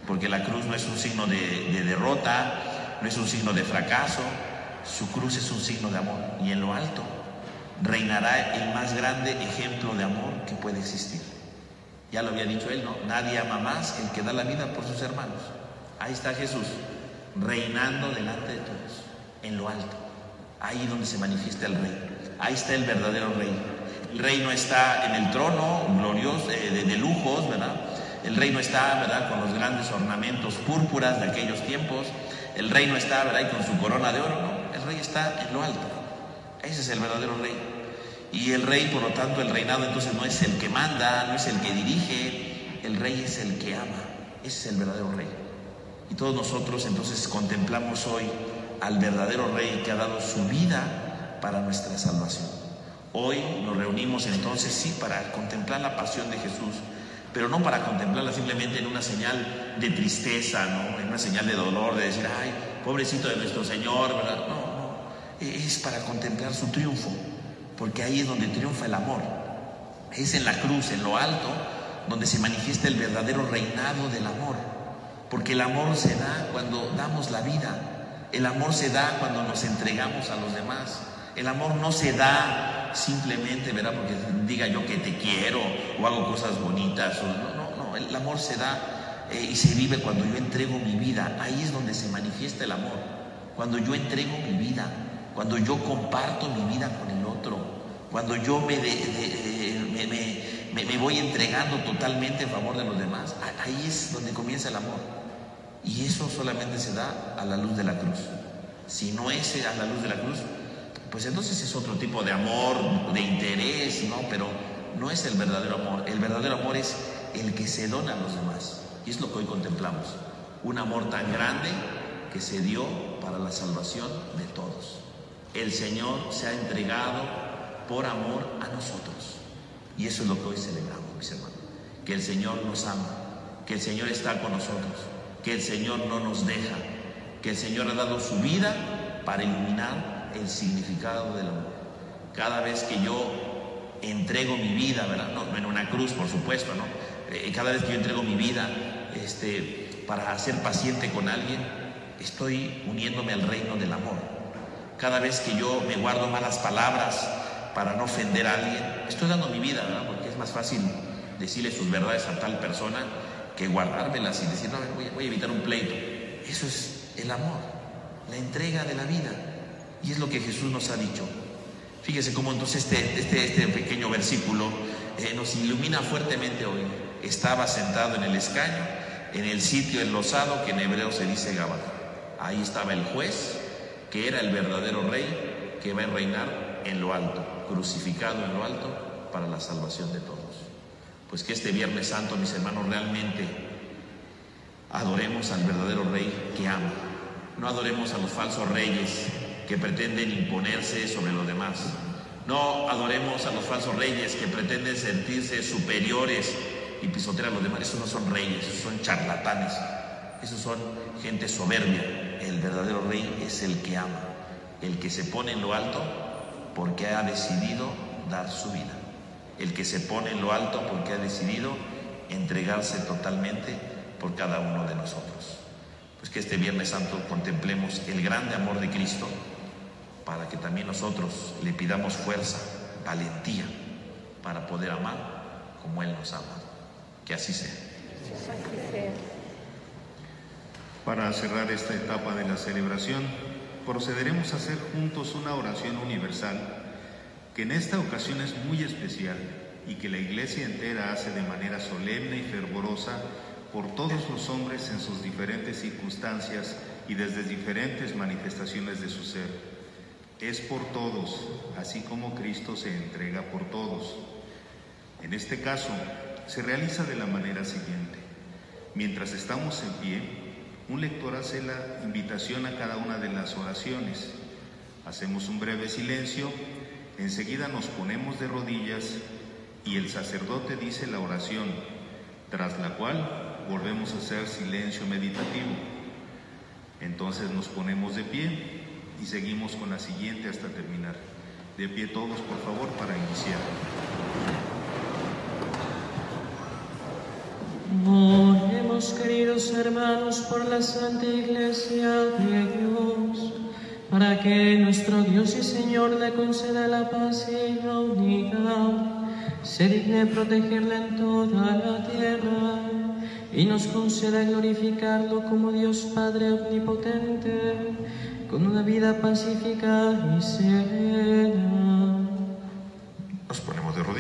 S2: Porque la cruz no es un signo de derrota, no es un signo de fracaso. Su cruz es un signo de amor. Y en lo alto reinará el más grande ejemplo de amor que puede existir. Ya lo había dicho Él, ¿no? Nadie ama más que el que da la vida por sus hermanos. Ahí está Jesús, reinando delante de todos, en lo alto. Ahí donde se manifiesta el rey. Ahí está el verdadero rey. El Rey no está en el trono glorioso de lujos, ¿verdad? El Rey no está, ¿verdad?, con los grandes ornamentos púrpuras de aquellos tiempos. El Rey no está, ¿verdad?, y con su corona de oro, no. El Rey está en lo alto. Ese es el verdadero Rey. Y el Rey, por lo tanto, el reinado entonces no es el que manda, no es el que dirige. El Rey es el que ama. Ese es el verdadero Rey. Y todos nosotros entonces contemplamos hoy al verdadero Rey que ha dado su vida para nuestra salvación. Hoy nos reunimos entonces, sí, para contemplar la pasión de Jesús, pero no para contemplarla simplemente en una señal de tristeza, ¿no?, en una señal de dolor, de decir, ay, pobrecito de nuestro Señor, ¿verdad? No, es para contemplar su triunfo, porque ahí es donde triunfa el amor. Es en la cruz, en lo alto, donde se manifiesta el verdadero reinado del amor, porque el amor se da cuando damos la vida, el amor se da cuando nos entregamos a los demás. El amor no se da simplemente, ¿verdad?, porque diga yo que te quiero o hago cosas bonitas. No, el amor se da y se vive cuando yo entrego mi vida. Ahí es donde se manifiesta el amor. Cuando yo entrego mi vida, cuando yo comparto mi vida con el otro, cuando yo me voy entregando totalmente en favor de los demás. Ahí es donde comienza el amor. Y eso solamente se da a la luz de la cruz. Si no es a la luz de la cruz, pues entonces es otro tipo de amor, de interés, ¿no? Pero no es el verdadero amor. El verdadero amor es el que se dona a los demás. Y es lo que hoy contemplamos. Un amor tan grande que se dio para la salvación de todos. El Señor se ha entregado por amor a nosotros. Y eso es lo que hoy celebramos, mis hermanos. Que el Señor nos ama, que el Señor está con nosotros, que el Señor no nos deja, que el Señor ha dado su vida para iluminar el significado del amor. Cada vez que yo entrego mi vida, ¿verdad?, no en una cruz, por supuesto, ¿no? Cada vez que yo entrego mi vida para ser paciente con alguien, estoy uniéndome al reino del amor. Cada vez que yo me guardo malas palabras para no ofender a alguien, estoy dando mi vida, ¿verdad?, porque es más fácil decirle sus verdades a tal persona que guardármelas y decir, no, voy a evitar un pleito. Eso es el amor, la entrega de la vida. Y es lo que Jesús nos ha dicho. Fíjese cómo entonces este pequeño versículo nos ilumina fuertemente hoy. Estaba sentado en el escaño, en el sitio enlosado que en hebreo se dice Gábata. Ahí estaba el juez, que era el verdadero Rey, que va a reinar en lo alto, crucificado en lo alto para la salvación de todos. Pues que este Viernes Santo, mis hermanos, realmente adoremos al verdadero Rey que ama. No adoremos a los falsos reyes que pretenden imponerse sobre los demás. No adoremos a los falsos reyes que pretenden sentirse superiores y pisotear a los demás. Esos no son reyes, esos son charlatanes, esos son gente soberbia. El verdadero Rey es el que ama, el que se pone en lo alto porque ha decidido dar su vida, el que se pone en lo alto porque ha decidido entregarse totalmente por cada uno de nosotros. Pues que este Viernes Santo contemplemos el grande amor de Cristo, para que también nosotros le pidamos fuerza, valentía, para poder amar como Él nos ama. Que así sea.
S1: Para cerrar esta etapa de la celebración, procederemos a hacer juntos una oración universal, que en esta ocasión es muy especial y que la Iglesia entera hace de manera solemne y fervorosa por todos los hombres en sus diferentes circunstancias y desde diferentes manifestaciones de su ser. Es por todos, así como Cristo se entrega por todos. En este caso, se realiza de la manera siguiente. Mientras estamos en pie, un lector hace la invitación a cada una de las oraciones. Hacemos un breve silencio, enseguida nos ponemos de rodillas y el sacerdote dice la oración, tras la cual volvemos a hacer silencio meditativo. Entonces nos ponemos de pie y seguimos con la siguiente hasta terminar. De pie todos, por favor, para iniciar.
S6: Oremos, queridos hermanos, por la Santa Iglesia de Dios, para que nuestro Dios y Señor le conceda la paz y la unidad, se digne protegerla en toda la tierra y nos conceda glorificarlo como Dios Padre omnipotente, con una vida pacífica y serena.
S2: Nos ponemos de rodillas.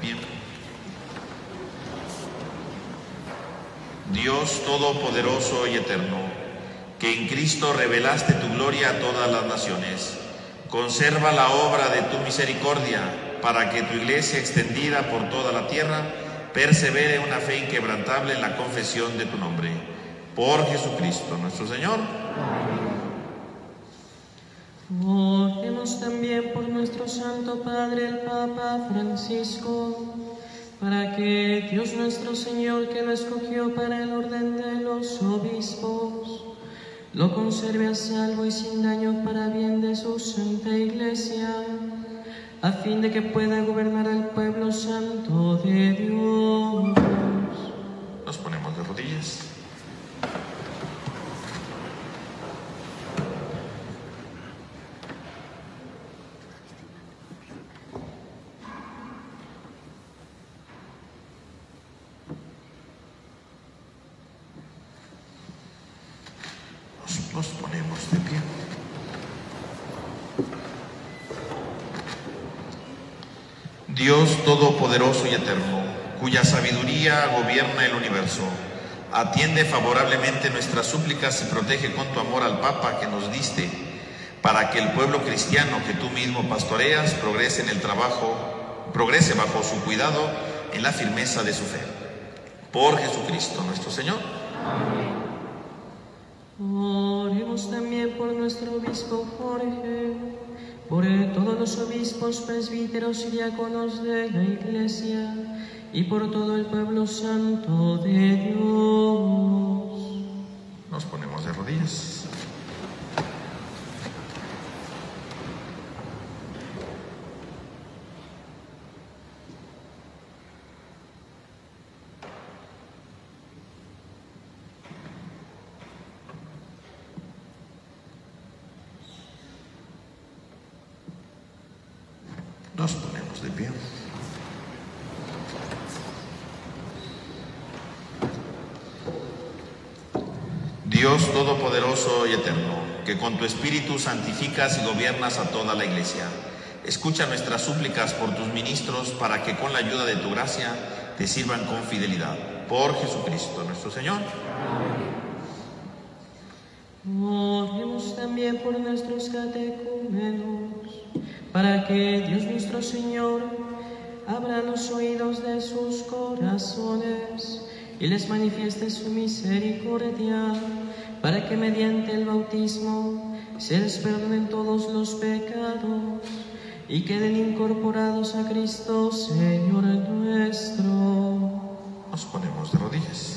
S2: pie. Dios todopoderoso y eterno, que en Cristo revelaste tu gloria a todas las naciones, conserva la obra de tu misericordia para que tu iglesia extendida por toda la tierra persevere una fe inquebrantable en la confesión de tu nombre. Por Jesucristo nuestro Señor.
S6: Oremos también por nuestro Santo Padre, el Papa Francisco, para que Dios nuestro Señor, que lo escogió para el orden de los obispos, lo conserve a salvo y sin daño para bien de su Santa Iglesia, a fin de que pueda gobernar al pueblo santo de Dios.
S2: Nos ponemos de rodillas. Nos ponemos de pie. Dios todopoderoso y eterno, cuya sabiduría gobierna el universo, atiende favorablemente nuestras súplicas y protege con tu amor al Papa que nos diste, para que el pueblo cristiano que tú mismo pastoreas progrese en el trabajo, progrese bajo su cuidado en la firmeza de su fe. Por Jesucristo nuestro Señor.
S6: Amén. Oremos también por nuestro obispo Jorge, por todos los obispos, presbíteros y diáconos de la Iglesia, y por todo el pueblo santo de Dios.
S2: Nos ponemos de rodillas. Nos ponemos de pie. Dios todopoderoso y eterno, que con tu Espíritu santificas y gobiernas a toda la Iglesia, escucha nuestras súplicas por tus ministros para que con la ayuda de tu gracia te sirvan con fidelidad. Por Jesucristo nuestro Señor.
S6: Oremos también por nuestros catecúmenos, para que Dios nuestro Señor abra los oídos de sus corazones y les manifieste su misericordia, para que mediante el bautismo se les perdonen todos los pecados y queden incorporados a Cristo, Señor nuestro.
S2: Nos ponemos de rodillas.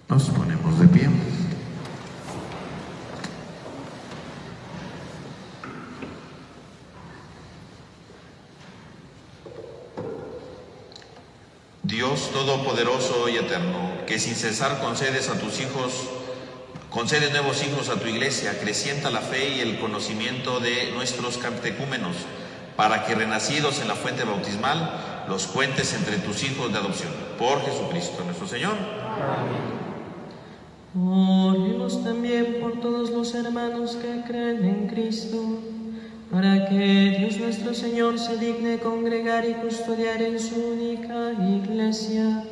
S2: Nos ponemos de pie. Dios todopoderoso y eterno, que sin cesar concedes nuevos hijos a tu Iglesia, acrecienta la fe y el conocimiento de nuestros catecúmenos, para que renacidos en la fuente bautismal los cuentes entre tus hijos de adopción. Por Jesucristo nuestro Señor.
S6: Amén. Oremos también por todos los hermanos que creen en Cristo, para que Dios nuestro Señor se digne congregar y custodiar en su única Iglesia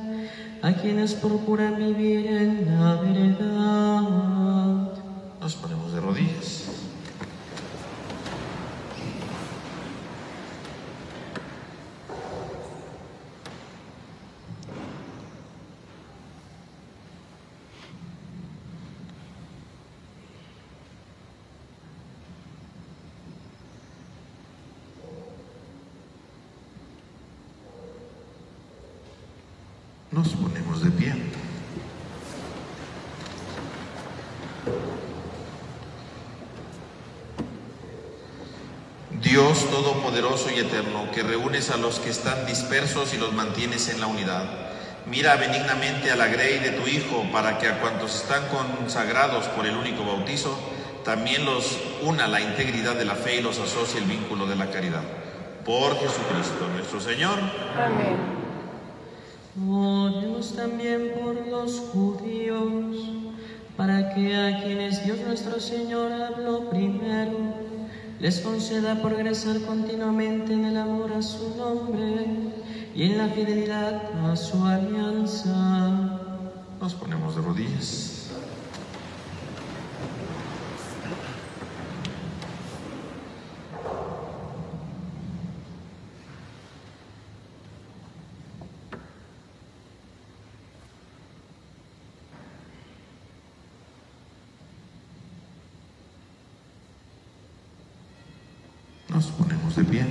S6: a quienes procuran vivir en la verdad.
S2: Nos ponemos de rodillas. Nos ponemos de pie. Dios todopoderoso y eterno, que reúnes a los que están dispersos y los mantienes en la unidad, mira benignamente a la grey de tu Hijo, para que a cuantos están consagrados por el único bautizo también los una la integridad de la fe y los asocie el vínculo de la caridad. Por Jesucristo nuestro Señor.
S3: Amén.
S6: Oremos también por los judíos, para que a quienes Dios nuestro Señor habló primero, les conceda progresar continuamente en el amor a su nombre y en la fidelidad a su alianza.
S2: Nos ponemos de rodillas. Nos ponemos de pie.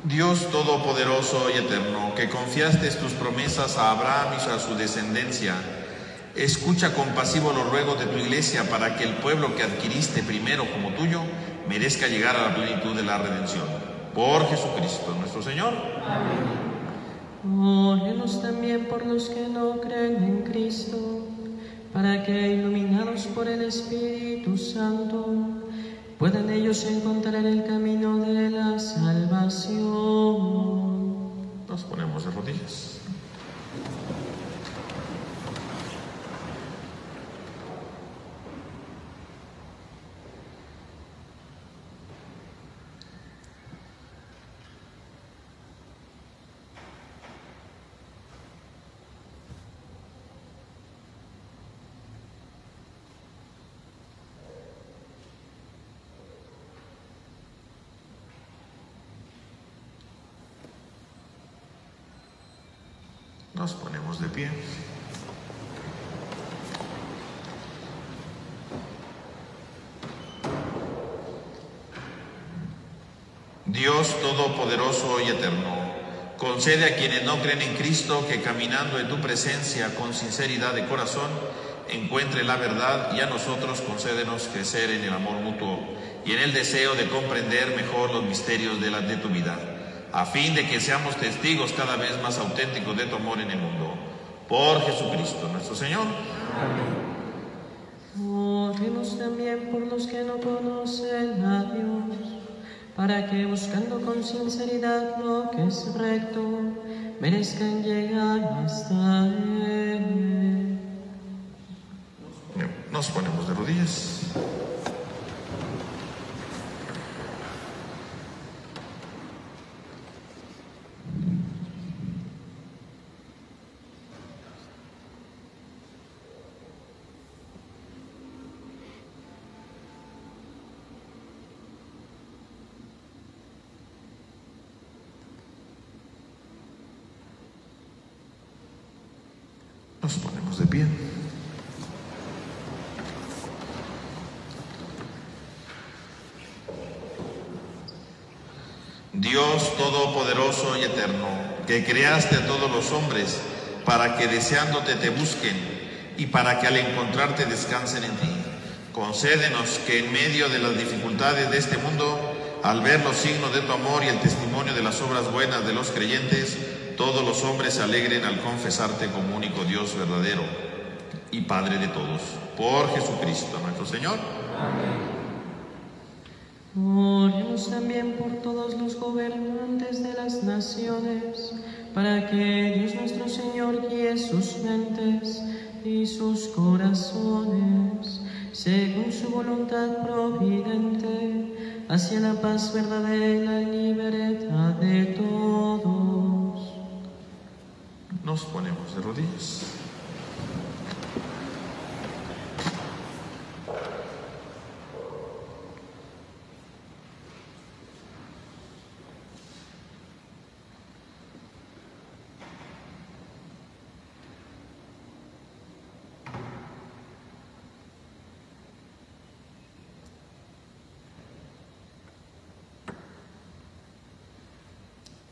S2: Dios Todopoderoso y Eterno, que confiaste tus promesas a Abraham y a su descendencia, escucha compasivo los ruegos de tu Iglesia para que el pueblo que adquiriste primero como tuyo merezca llegar a la plenitud de la redención. Por Jesucristo nuestro Señor.
S6: Amén. Oremos también por los que no creen en Cristo, para que, iluminados por el Espíritu Santo, puedan ellos encontrar el camino de la salvación.
S2: Nos ponemos de rodillas. Nos ponemos de pie. Dios Todopoderoso y Eterno, concede a quienes no creen en Cristo que caminando en tu presencia con sinceridad de corazón encuentre la verdad, y a nosotros concédenos crecer en el amor mutuo y en el deseo de comprender mejor los misterios de tu vida, a fin de que seamos testigos cada vez más auténticos de tu amor en el mundo. Por Jesucristo nuestro Señor.
S6: Amén. Oremos también por los que no conocen a Dios, para que, buscando con sinceridad lo que es recto, merezcan llegar hasta Él.
S2: Nos ponemos de rodillas. Nos ponemos de pie. Dios Todopoderoso y Eterno, que creaste a todos los hombres para que deseándote te busquen y para que al encontrarte descansen en ti, concédenos que en medio de las dificultades de este mundo, al ver los signos de tu amor y el testimonio de las obras buenas de los creyentes, todos los hombres se alegren al confesarte como único Dios verdadero y Padre de todos. Por Jesucristo nuestro Señor.
S6: Amén. Oremos también por todos los gobernantes de las naciones, para que Dios nuestro Señor guíe sus mentes y sus corazones, según su voluntad providente, hacia la paz verdadera y la libertad de todos.
S2: Nos ponemos de rodillas.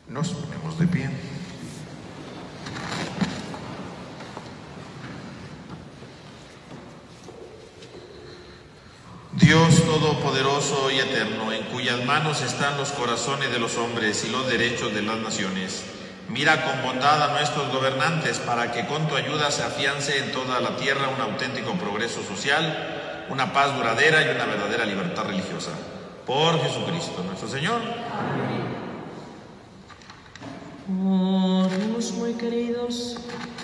S2: Nos ponemos de pie. Dios Todopoderoso y Eterno, en cuyas manos están los corazones de los hombres y los derechos de las naciones, Mira con bondad a nuestros gobernantes para que con tu ayuda se afiance en toda la tierra un auténtico progreso social, una paz duradera y una verdadera libertad religiosa. Por Jesucristo nuestro Señor.
S6: Oremos, muy queridos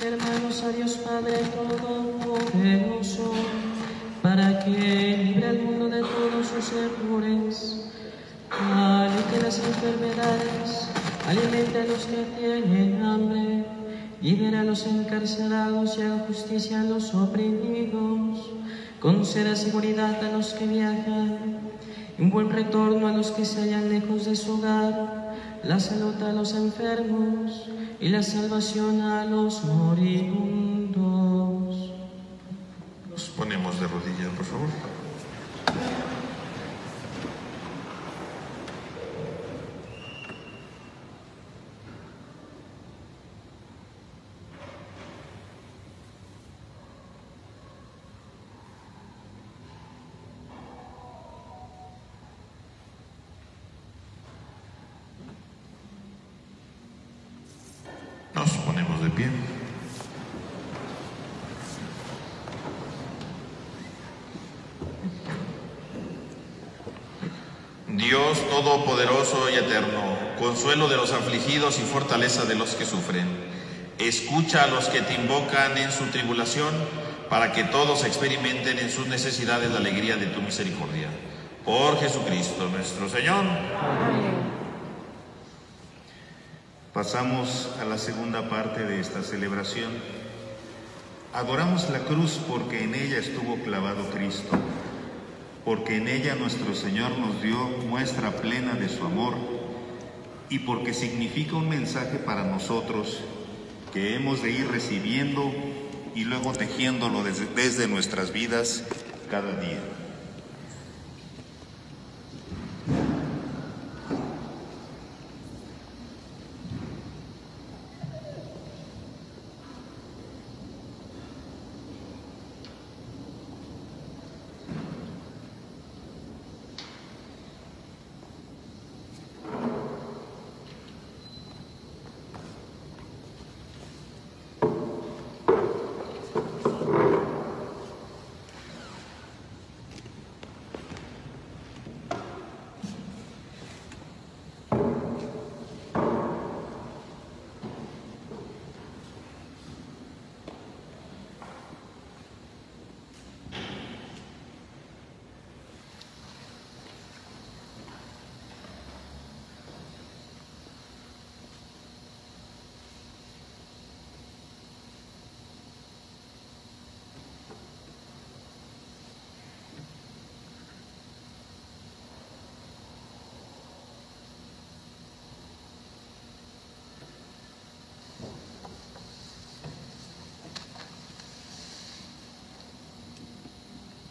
S6: hermanos, a Dios Padre Todopoderoso, para que libre al mundo de todos sus errores, alivie las enfermedades, alimente a los que tienen hambre, libera a los encarcelados y haga justicia a los oprimidos, conceda seguridad a los que viajan, un buen retorno a los que se hallan lejos de su hogar, la salud a los enfermos y la salvación a los moribundos.
S2: Nos ponemos de rodillas, por favor. Nos ponemos de pie. Dios Todopoderoso y Eterno, consuelo de los afligidos y fortaleza de los que sufren, escucha a los que te invocan en su tribulación, para que todos experimenten en sus necesidades la alegría de tu misericordia. Por Jesucristo nuestro Señor.
S3: Amén.
S1: Pasamos a la segunda parte de esta celebración. Adoramos la cruz porque en ella estuvo clavado Cristo, porque en ella nuestro Señor nos dio muestra plena de su amor y porque significa un mensaje para nosotros que hemos de ir recibiendo y luego tejiéndolo desde nuestras vidas cada día.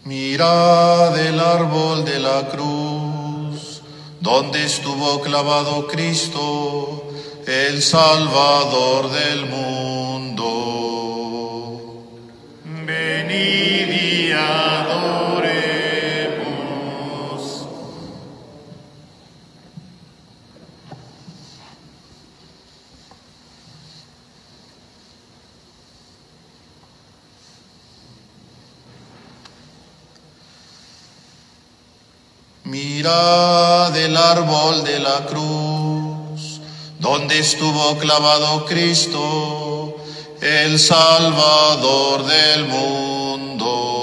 S2: Mirad el árbol de la cruz, donde estuvo clavado Cristo, el Salvador del mundo. Venid y adoremos. Mirad el árbol de la cruz, donde estuvo clavado Cristo, el Salvador del mundo.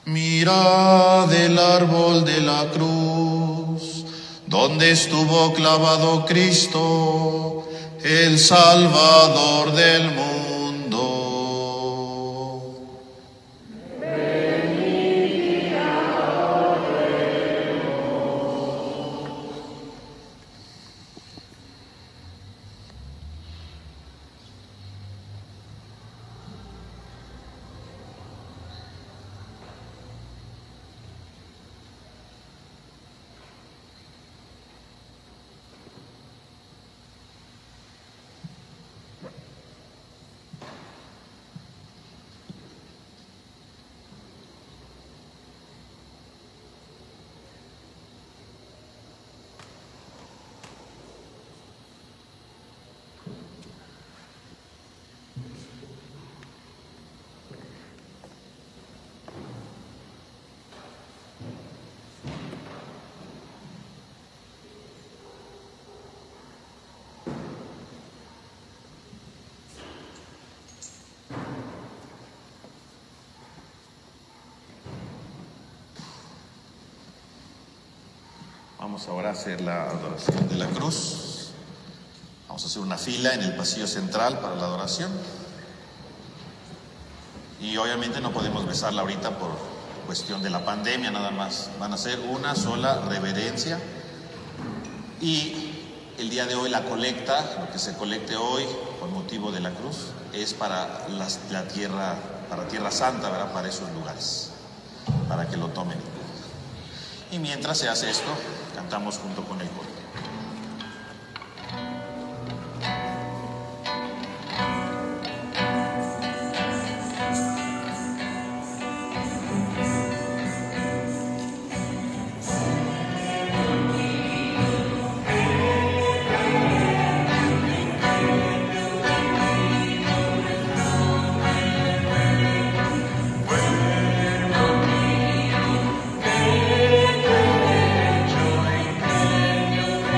S2: Mirad el árbol de la cruz, donde estuvo clavado Cristo, el Salvador del mundo. Vamos ahora a hacer la adoración de la cruz. Vamos a hacer una fila en el pasillo central para la adoración. Y obviamente no podemos besarla ahorita por cuestión de la pandemia, nada más. Van a hacer una sola reverencia. Y el día de hoy la colecta, lo que se colecte hoy por motivo de la cruz, es para la tierra, para Tierra Santa, ¿verdad? Para esos lugares, para que lo tomen en cuenta. Y mientras se hace esto, cantamos junto con el coro.
S7: Join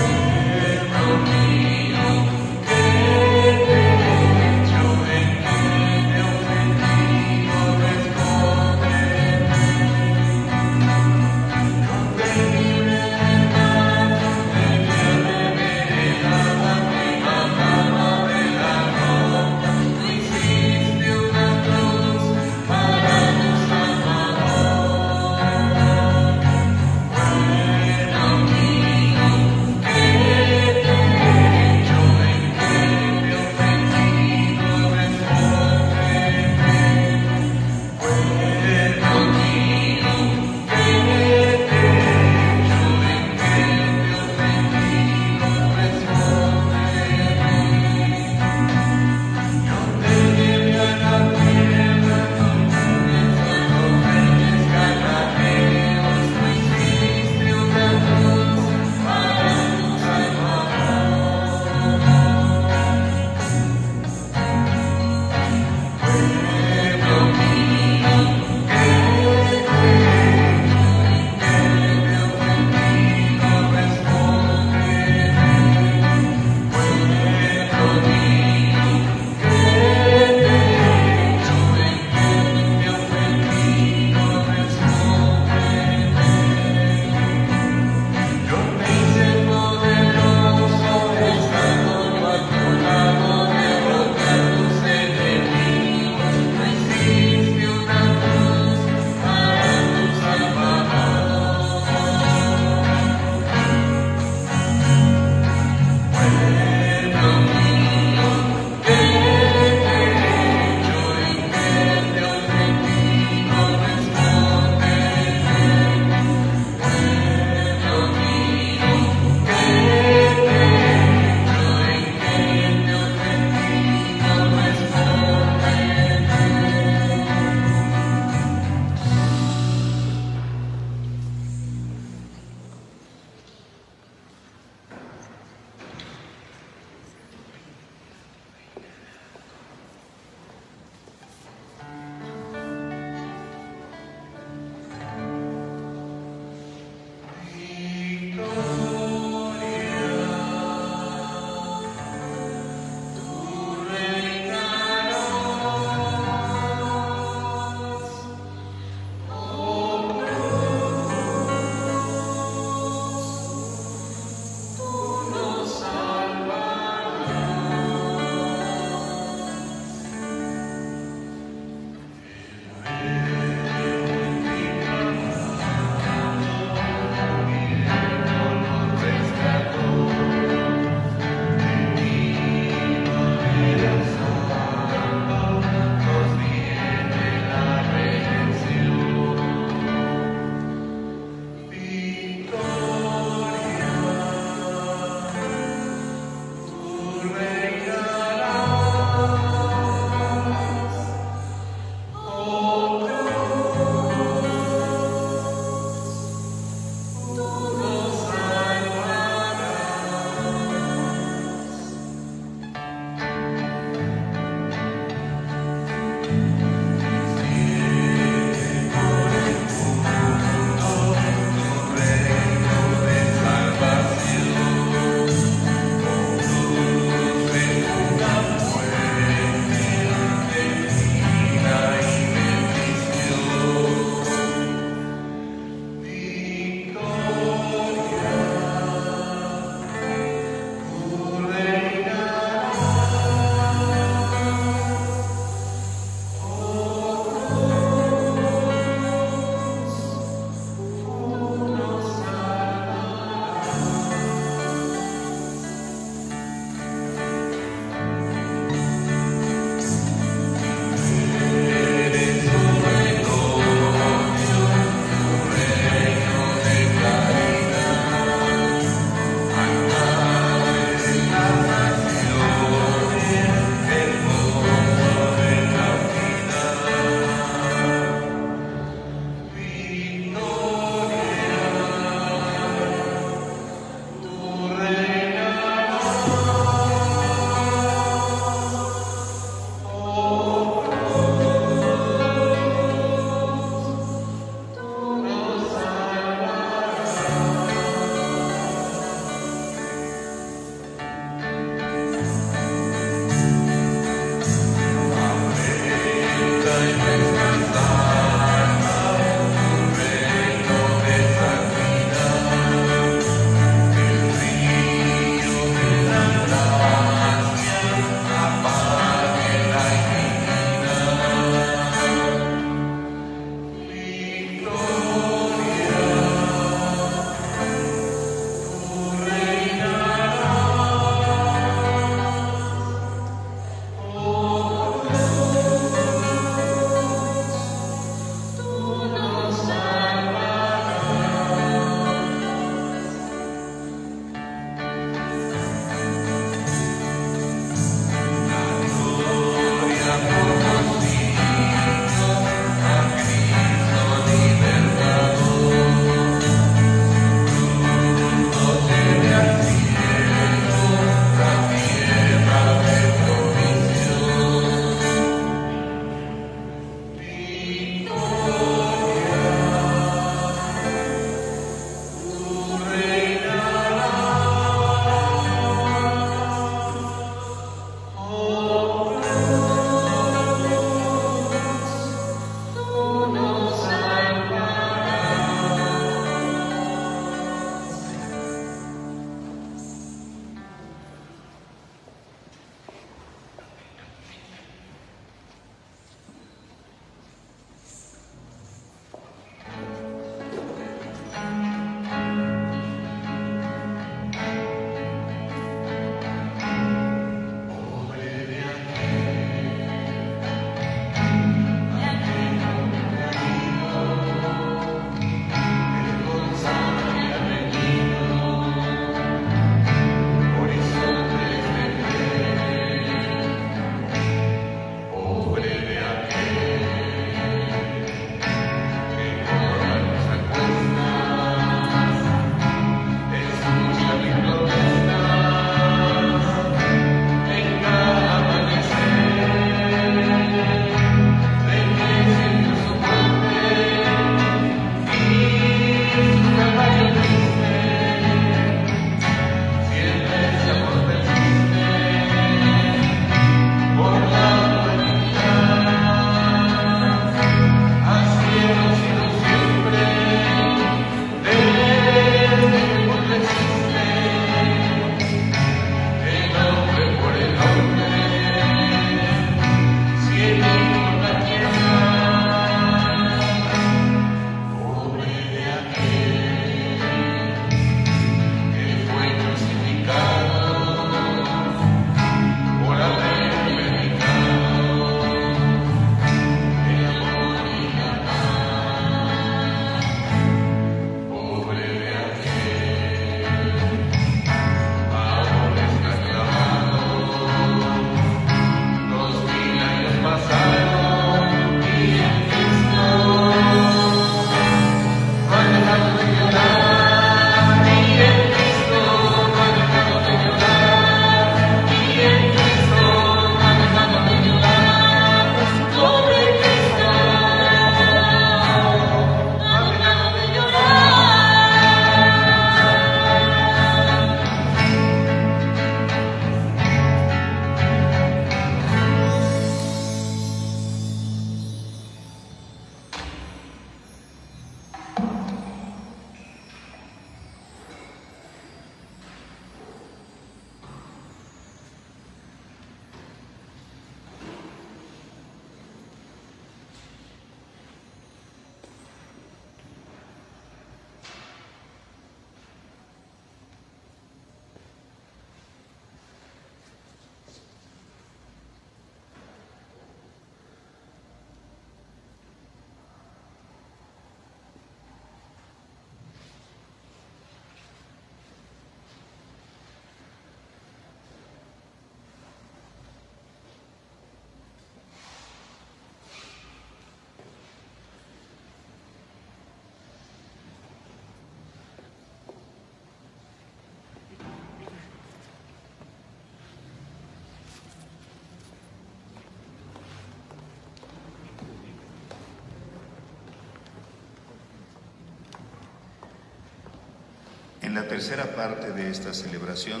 S1: En la tercera parte de esta celebración,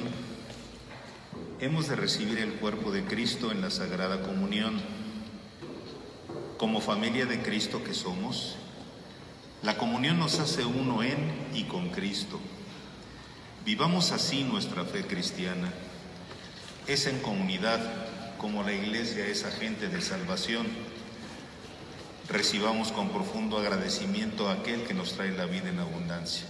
S1: hemos de recibir el cuerpo de Cristo en la Sagrada Comunión. Como familia de Cristo que somos, la comunión nos hace uno en y con Cristo. Vivamos así nuestra fe cristiana. Es en comunidad como la Iglesia es agente de salvación. Recibamos con profundo agradecimiento a aquel que nos trae la vida en abundancia.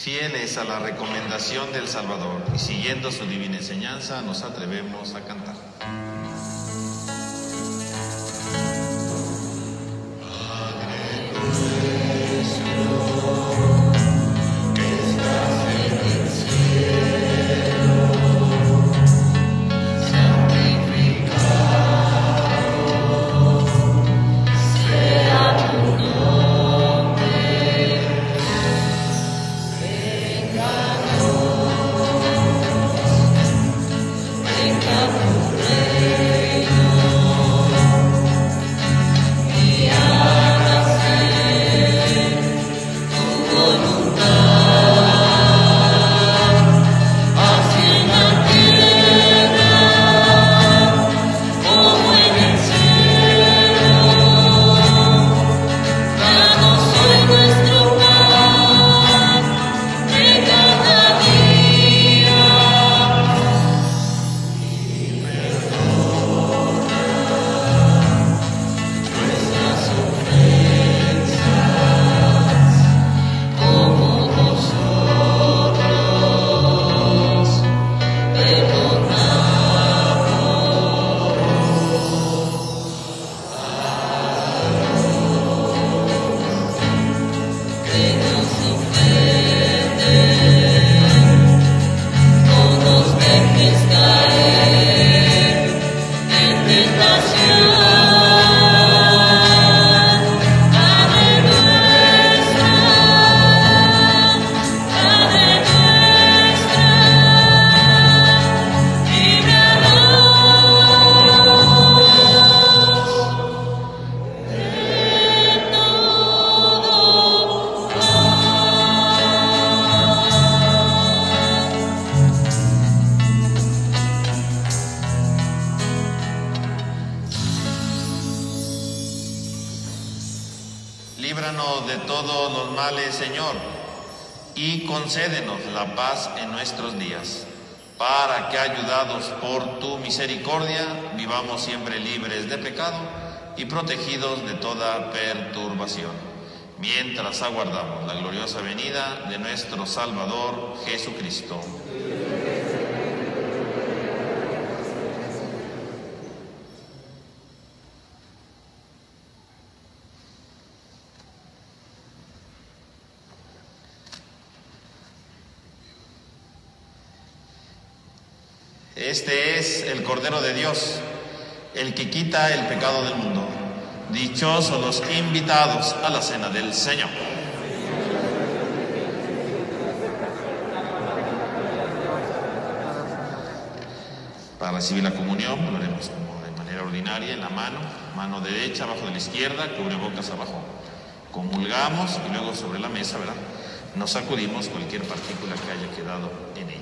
S2: Fieles a la recomendación del Salvador y siguiendo su divina enseñanza, nos atrevemos a cantar. Líbranos de todos los males, Señor. y concédenos la paz en nuestros días, para que, ayudados por tu misericordia, vivamos siempre libres de pecado y protegidos de toda perturbación, mientras aguardamos la gloriosa venida de nuestro Salvador Jesucristo. Este es el Cordero de Dios, el que quita el pecado del mundo. Dichosos los invitados a la cena del Señor. Para recibir la comunión, lo haremos como de manera ordinaria, en la mano derecha abajo de la izquierda, cubrebocas abajo. Comulgamos y luego sobre la mesa, ¿verdad?, nos sacudimos cualquier partícula que haya quedado en ella.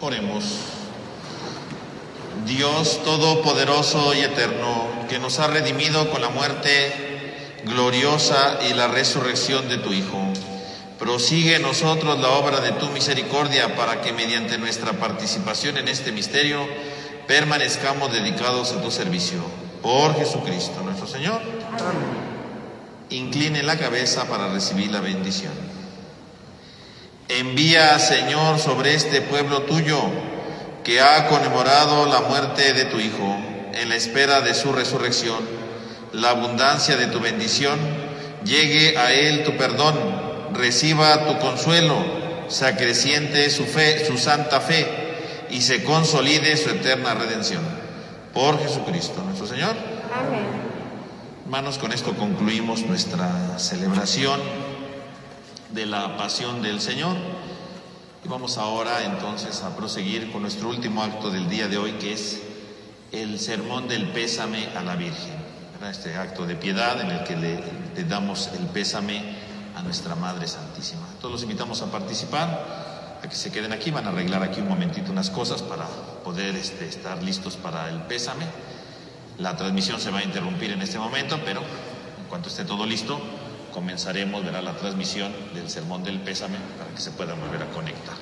S2: Oremos. Dios Todopoderoso y Eterno, que nos ha redimido con la muerte gloriosa y la resurrección de tu Hijo, prosigue en nosotros la obra de tu misericordia para que mediante nuestra participación en este misterio permanezcamos dedicados a tu servicio. Por Jesucristo nuestro Señor. Amén. Incline la cabeza para recibir la bendición. Envía, Señor, sobre este pueblo tuyo, que ha conmemorado la muerte de tu Hijo, en la espera de su resurrección, la abundancia de tu bendición, llegue a él tu perdón, reciba tu consuelo, se acreciente su fe, su santa fe, y se consolide su eterna redención. Por Jesucristo nuestro Señor.
S3: Amén.
S2: Hermanos, con esto concluimos nuestra celebración de la pasión del Señor. Y vamos ahora entonces a proseguir con nuestro último acto del día de hoy, que es el sermón del pésame a la Virgen. Este acto de piedad en el que le damos el pésame a nuestra Madre Santísima. Todos los invitamos a participar, a que se queden aquí. Van a arreglar aquí un momentito unas cosas para poder estar listos para el pésame. La transmisión se va a interrumpir en este momento, pero en cuanto esté todo listo, comenzaremos, la transmisión del sermón del pésame para que se puedan volver a conectar.